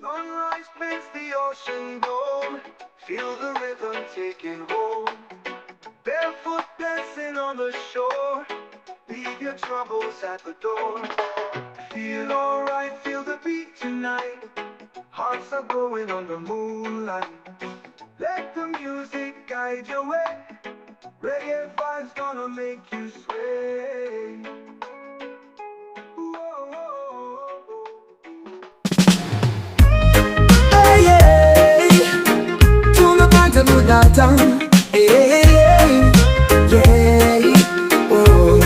Sunrise paints the ocean gold. Feel the rhythm taking hold. Barefoot dancing on the shore. Leave your troubles at the door. Feel alright, feel the beat tonight. Hearts are glowing under moonlight. Let the music guide your way. Reggae vibes gonna make you sway. Whoa, whoa, whoa. Hey, hey, tu me canta mudata. Hey, hey, hey, yeah, oh.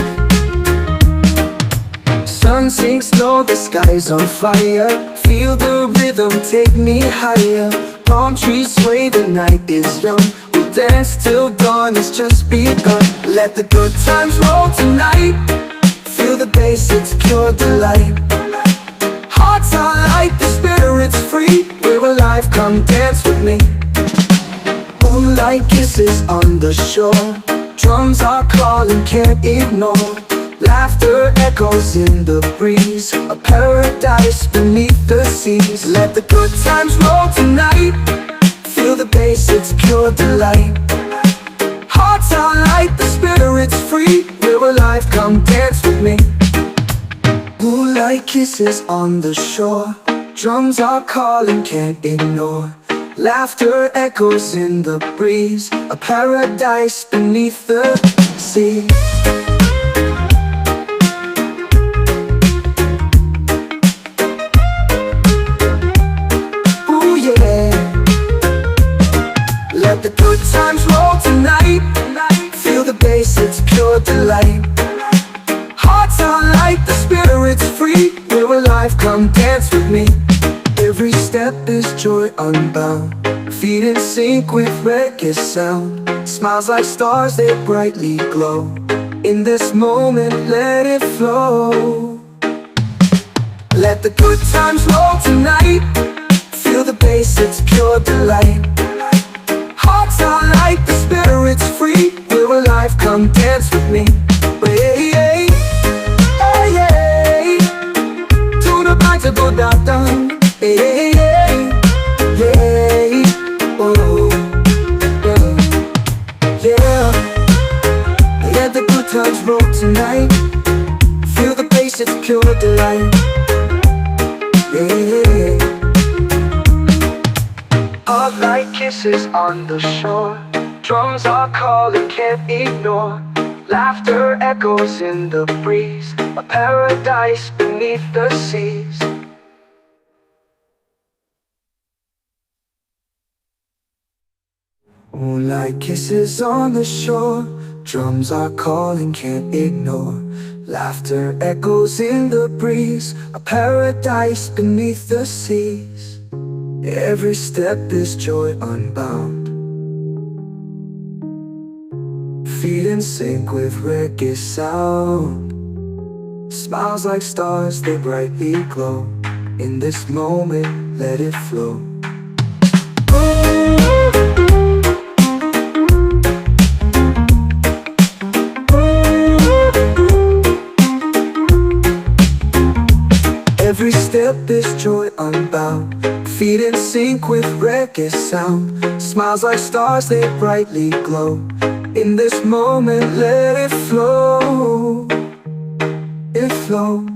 Sun sinks low, the sky's on fire. Feel the rhythm, take me higher. Palm trees sway, the night is young. We'll dance till dawn, it's just begun. Let the good times roll tonight. Feel the bass, it's pure delight. Hearts are light, the spirit's free. We're alive, come dance with me. Moonlight kisses on the shore. Drums are calling, can't ignore. Laughter echoes in the breeze. A paradise beneath the seas. Let the good times roll tonight. Feel the bass, it's pure delight. Hearts are light, the spirit's free. We're alive, come dance with me. Moonlight kisses on the shore. Drums are calling, can't ignore. Laughter echoes in the breeze. A paradise beneath the sea. Ooh yeah. Let the good times roll tonight. Feel the bass, it's pure delight. Hearts are light, the spirit's free. We're alive, come dance with me. Every step is joy unbound. Feet in sync with reggae sound. Smiles like stars, they brightly glow. In this moment, let it flow. Let the good times roll tonight. Feel the bass, it's pure delight. Hearts are light, the spirit's free. We're alive, come dance with me. Hey, hey, hey, hey. Tuna bites a go down, down. Hey, hey, hey, hey, oh, yeah, yeah. Let the good times roll tonight. Feel the bass, it's pure delight. Yeah. Hot light kisses on the shore. Drums are calling, can't ignore. Laughter echoes in the breeze. A paradise beneath the seas. Moonlight kisses on the shore. Drums are calling, can't ignore. Laughter echoes in the breeze. A paradise beneath the seas. Every step is joy unbound. Feet in sync with reggae sound. Smiles like stars, they brightly glow. In this moment, let it flow. Every step is joy unbound, feet in sync with reggae sound. Smiles like stars, they brightly glow. In this moment, let it flow. It flow.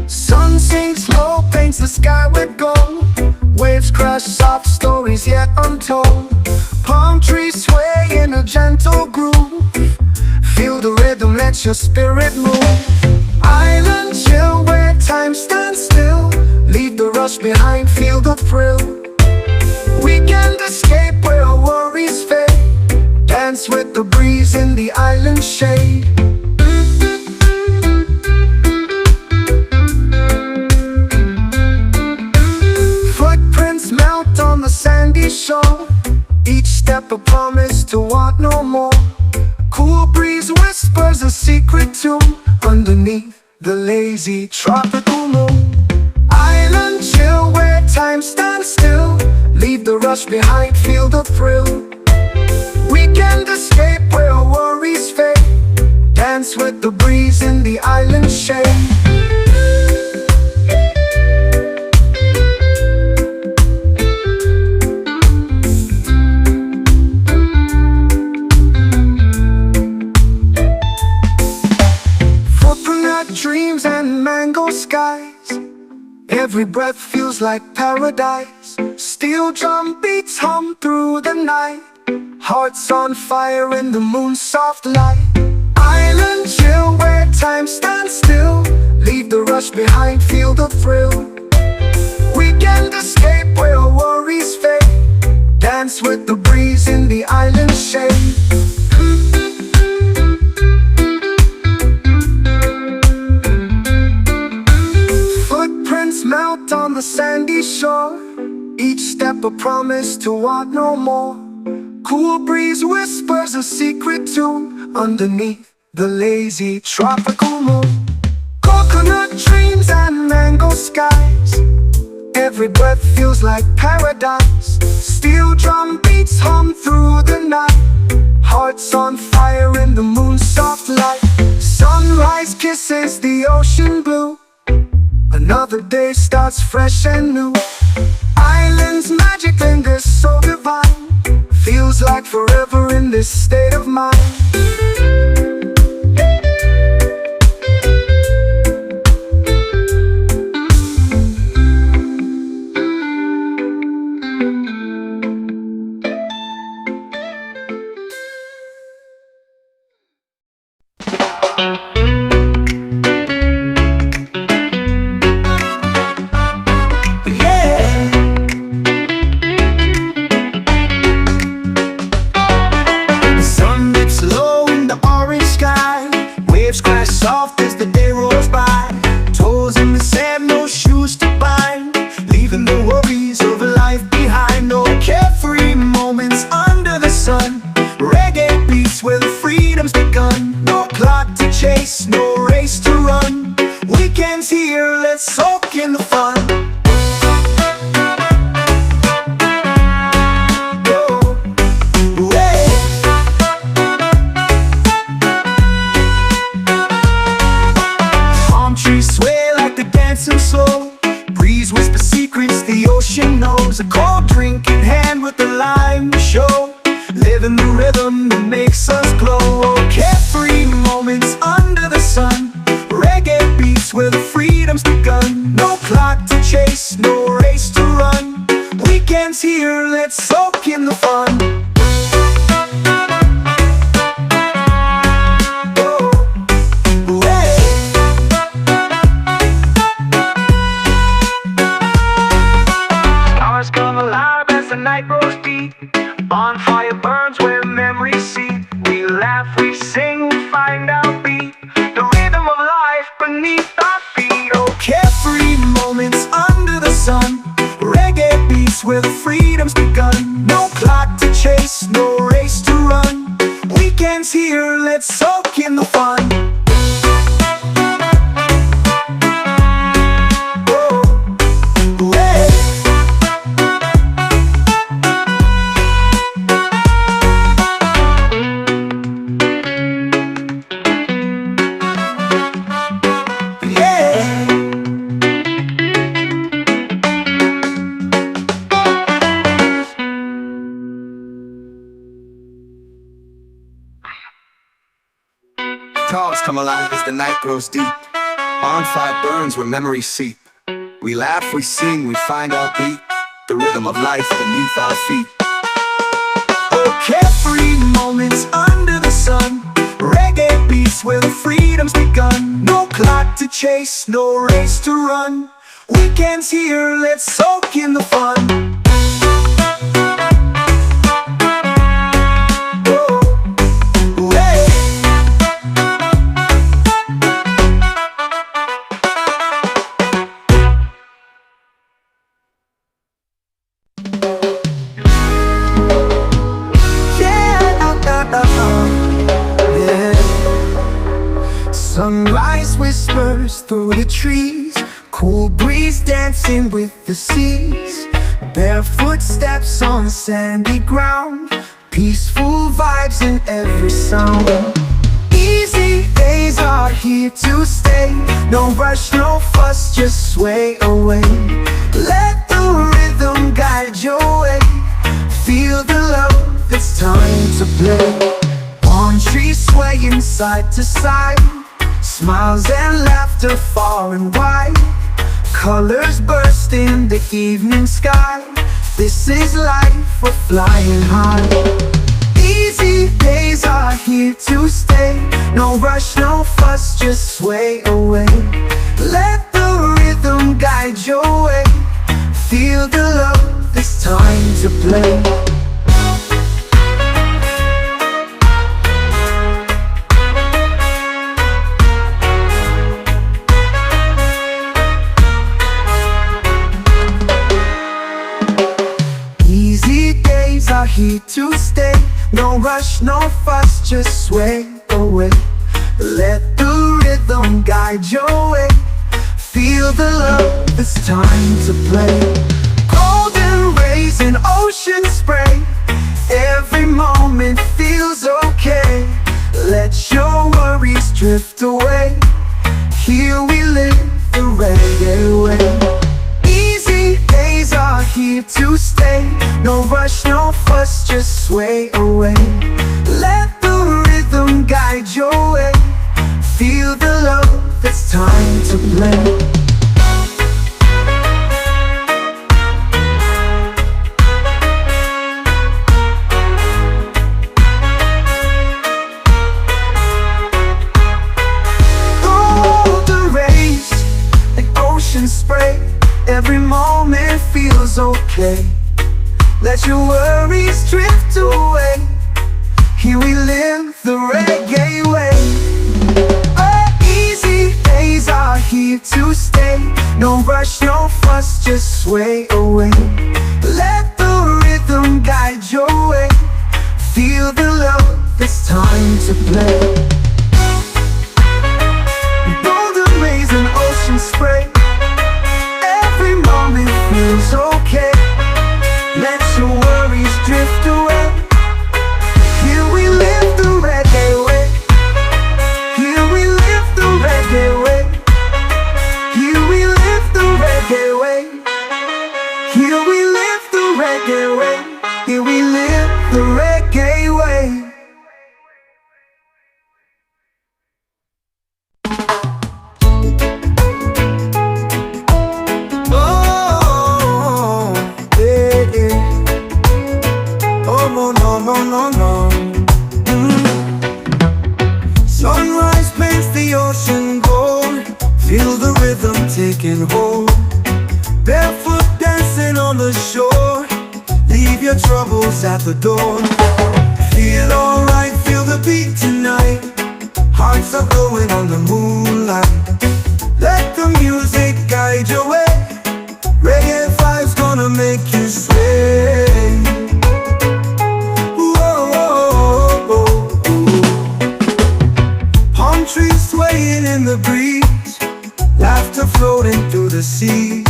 Sun sinks low, paints the sky with gold. Waves crash, soft stories yet untold. Palm trees sway in a gentle groove. Feel the rhythm, let your spirit move. Island chill where time stands still. Leave the rush behind, feel the thrill. Weekend escape where worries fade. Dance with the breeze in the island shade. Footprints melt on the sandy shore. Each step a promise to want no more. Cool breeze whispers a secret tune underneath the lazy tropical moon. Island chill where time stands still. Leave the rush behind, feel the thrill. Weekend escape where worries fade. Dance with the breeze in the island shade. Dreams and mango skies. Every breath feels like paradise. Steel drum beats hum through the night. Hearts on fire in the moon's soft light. Island chill where time stands still. Leave the rush behind, feel the thrill. Weekend escape where worries fade. Dance with the breeze in the island shade. Melt on the sandy shore. Each step a promise to want no more. Cool breeze whispers a secret tune underneath the lazy tropical moon. Coconut dreams and mango skies. Every breath feels like paradise. Steel drum beats hum through the night. Hearts on fire in the moon's soft light. Sunrise kisses the ocean blue. Another day starts fresh and new. Island's magic lingers so divine. Feels like forever in this state of mind. Soft as the day rolls by. Toes in the sand, no shoes to bind. Leaving the worries of life behind. No carefree moments under the sun. Reggae beats where the freedom's begun. No clock to chase, no race to run. Weekends here, let's soak in the fun. Breeze whisper secrets the ocean knows. A cold drink in hand with the lime to show. Living the rhythm that makes us glow. Oh, carefree moments under the sun. Reggae beats where the freedom's begun. No clock to chase, no race to run. Weekends here, let's soak in the fun. Night grows deep, bonfire burns where memories see. We laugh, we sing, find our beat, the rhythm of life beneath our feet. Oh, carefree moments under the sun. Reggae beats where the freedom's begun. No clock to chase, no race to run. Weekends here, let's soak in the fun. come alive as the night grows deep. Bonfire burns where memories seep. We laugh, we sing, we find our beat. The rhythm of life beneath our feet. Oh, carefree moments under the sun. Reggae beats where the freedom's begun. No clock to chase, no race to run. Weekends here, let's soak in the fun. Sunrise whispers through the trees. Cool breeze dancing with the seas. Barefoot steps on sandy ground. Peaceful vibes in every sound. Easy days are here to stay. No rush, no fuss, just sway away. Let the rhythm guide your way. Feel the love, it's time to play. Palm trees swaying side to side. Smiles and laughter far and wide. Colors burst in the evening sky. This is life, we're flying high. Easy days are here to stay. No rush, no fuss, just sway away. Let the rhythm guide your way. Feel the love, it's time to play. Here to stay. No rush, no fuss, just sway away. Let the rhythm guide your way. Feel the love, it's time to play. Golden rays in ocean spray. Every moment feels okay. Let your worries drift away. Here we live the reggae way. Easy days are here to stay. No rush, no fuss, just sway away. Let the rhythm guide your way. Feel the love, it's time to play. Golden rays, like ocean spray. Every moment feels okay. Let your worries drift away. Here we live the reggae way. Oh, easy days are here to stay. No rush, no fuss, just sway away. Let the rhythm guide your way. Feel the love, it's time to play. Golden rays and ocean spray. Every moment feels okay. Let your worries drift away. Here we live the reggae way. Here we live the reggae way. Here we live the reggae way. Here we live the reggae way. Here we live the reggae way. No. Sunrise paints the ocean gold. Feel the rhythm taking hold. Barefoot dancing on the shore. Leave your troubles at the door. Feel alright, feel the beat tonight. Hearts are glowing on the moonlight. Let the music guide your way. Reggae vibes gonna make you sway. Trees swaying in the breeze. Laughter floating through the seas.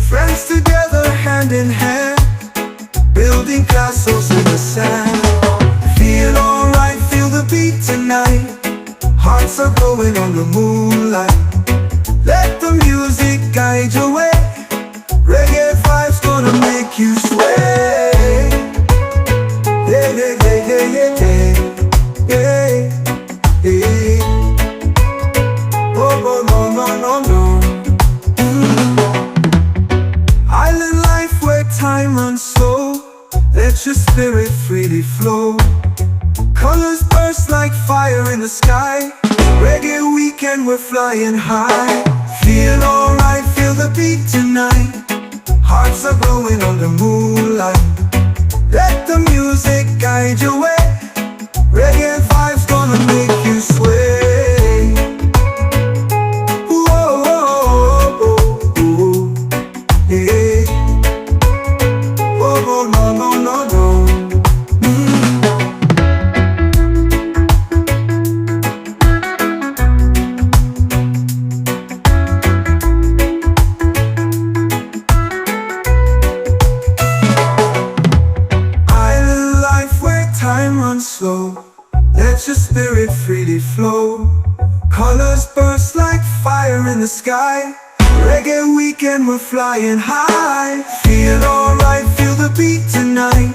Friends together hand in hand. Building castles in the sand. Feel alright, feel the beat tonight. Hearts are glowing on the moonlight. Let the music guide your way. Reggae vibes gonna make you sway. Yeah, yeah, yeah, yeah, yeah, yeah, yeah, yeah. spirit freely flow. Colors burst like fire in the sky. Reggae weekend, we're flying high. Feel alright, feel the beat tonight. Hearts are glowing under moonlight. Let the music guide your way. Reggae vibes gonna make you sway. Whoa, oh, oh, oh, yeah. Whoa, oh, no, no, no, no. Time runs slow, let your spirit freely flow. Colors burst like fire in the sky. Reggae weekend, we're flying high. Feel alright, feel the beat tonight.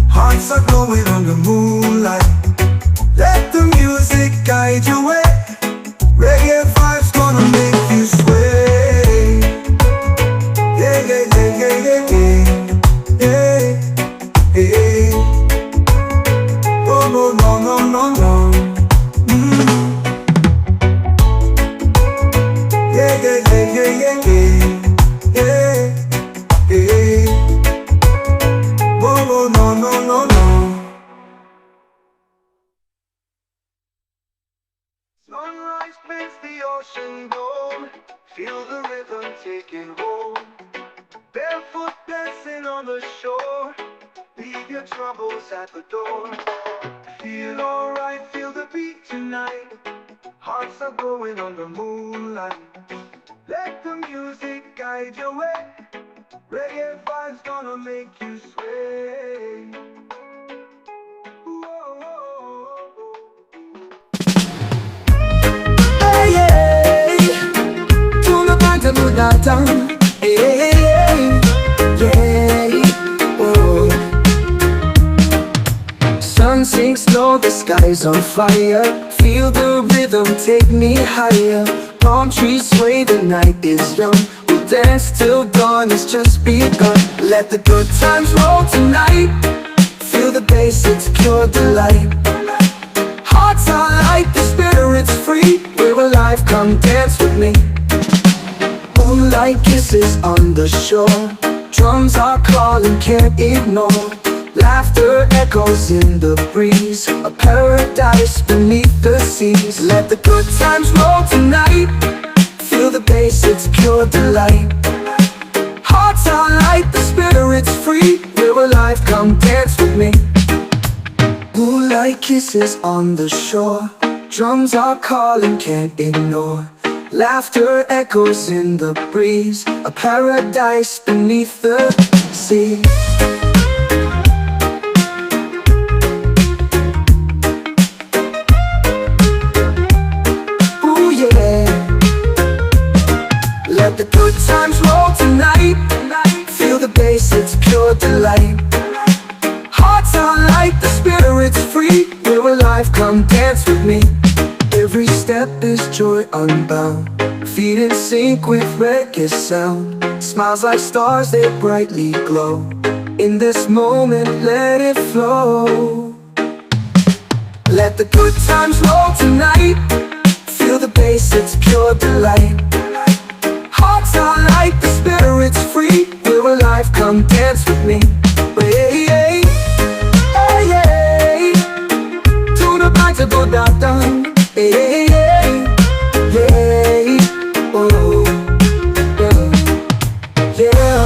Hearts are glowing under moonlight. Let the music guide your way. Reggae vibes gonna make you sway. Yeah, yeah, yeah, yeah, yeah, yeah, yeah, yeah. Oh, no, no, no, no, no. Yeah, yeah, yeah, yeah, yeah, yeah, yeah, yeah. Oh, no, no, no, no. Sunrise paints the ocean gold. Feel the rhythm taking hold. Barefoot dancing on the shore. Leave your troubles at the door. Feel alright, feel the beat tonight. Hearts are glowing under moonlight. Let the music guide your way. Reggae vibes gonna make you sway. Hey, hey, tu me parles de l'attente. Hey, hey, hey, yeah, oh. Sun sinks low, the sky's on fire. Feel the rhythm, take me higher. Palm trees sway, the night is young. We'll dance till dawn has just begun. Let the good times roll tonight. Feel the bass, it's pure delight. Hearts are light, the spirit's free. We're alive, come dance with me. Moonlight kisses on the shore. Drums are calling, can't ignore. Laughter echoes in the breeze. A paradise beneath the seas. Let the good times roll tonight. Feel the bass, it's pure delight. Hearts are light, the spirit's free. We're alive, come dance with me. Moonlight kisses on the shore. Drums are calling, can't ignore. Laughter echoes in the breeze. A paradise beneath the sea. Ooh yeah. Let the good times roll tonight. Feel the bass, it's pure delight. Hearts are light, the spirit's free. We're alive, come dance with me. Every step is joy unbound. Feet in sync with reggae sound. Smiles like stars, they brightly glow. In this moment, let it flow. Let the good times roll tonight. Feel the bass, it's pure delight. Hearts are light, the spirit's free. We're alive, come dance with me. Hey, hey, hey, hey. Tu ne parles de l'attente. Hey, hey, hey, hey. Oh, yeah, yeah.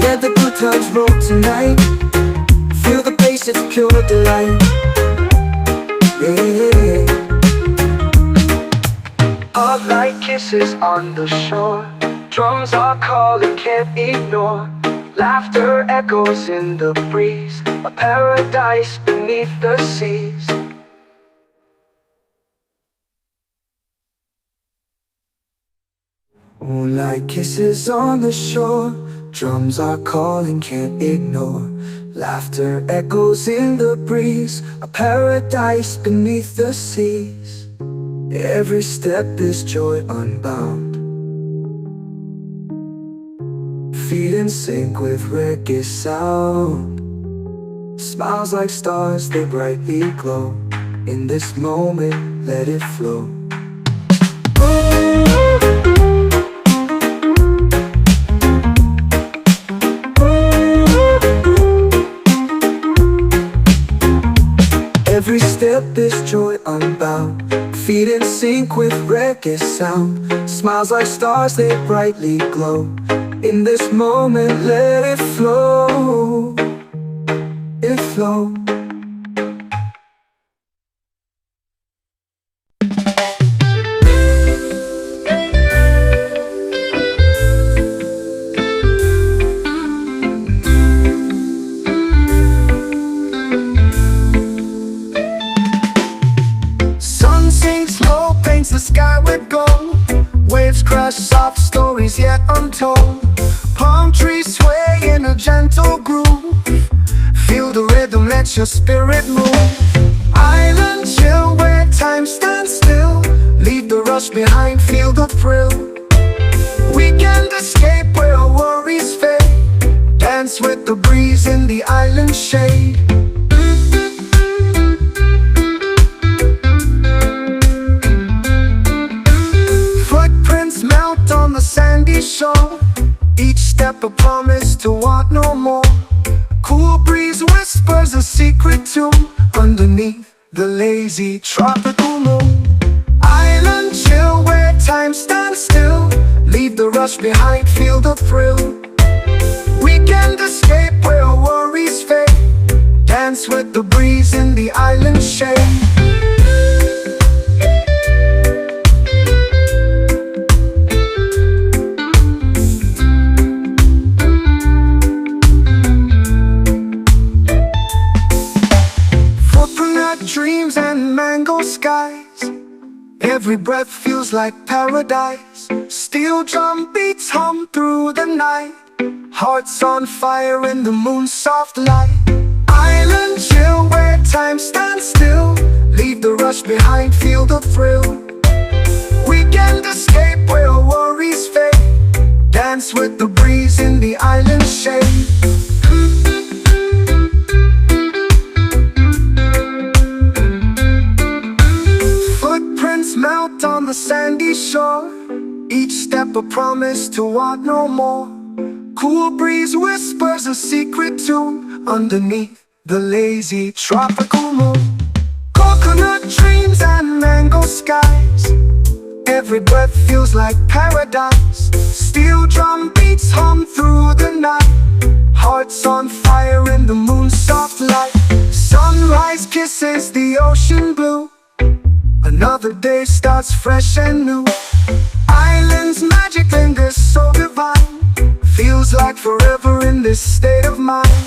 Let the good times roll tonight. Feel the bass, it's pure delight. Yeah. Our light kisses on the shore. Drums are calling, can't ignore. Laughter echoes in the breeze. A paradise beneath the seas. Moonlight kisses on the shore. Drums are calling, can't ignore. Laughter echoes in the breeze. A paradise beneath the seas. Every step is joy unbound. Feet in sync with reggae sound. Smiles like stars, they brightly glow. In this moment, let it flow. Every step is joy unbound, feet in sync with reggae sound. Smiles like stars, they brightly glow. In this moment, let it flow. It flow. Sun sinks low, paints the sky with gold. Waves crash, soft stories yet untold. Palm trees sway in a gentle groove. Feel the rhythm, let your spirit move. Island chill where time stands still. Leave the rush behind, feel the thrill. Weekend escape where worries fade. Dance with the breeze in the island shade. Footprints melt on the sandy shore. Each step a promise to want no more. Cool breeze whispers a secret tune underneath the lazy tropical moon. Island chill where time stands still. Leave the rush behind, feel the thrill. Weekend escape where worries fade. Dance with the breeze in the island shade. Dreams and mango skies. Every breath feels like paradise. Steel drum beats hum through the night. Hearts on fire in the moon's soft light. Island chill where time stands still. Leave the rush behind, feel the thrill. Weekend escape where worries fade. Dance with the breeze in the island shade. Melt on the sandy shore. Each step a promise to want no more. Cool breeze whispers a secret tune underneath the lazy tropical moon. Coconut dreams and mango skies. Every breath feels like paradise. Steel drum beats hum through the night. Hearts on fire in the moon's soft light. Sunrise kisses the ocean blue. Another day starts fresh and new. Island's magic lingers so divine. Feels like forever in this state of mind.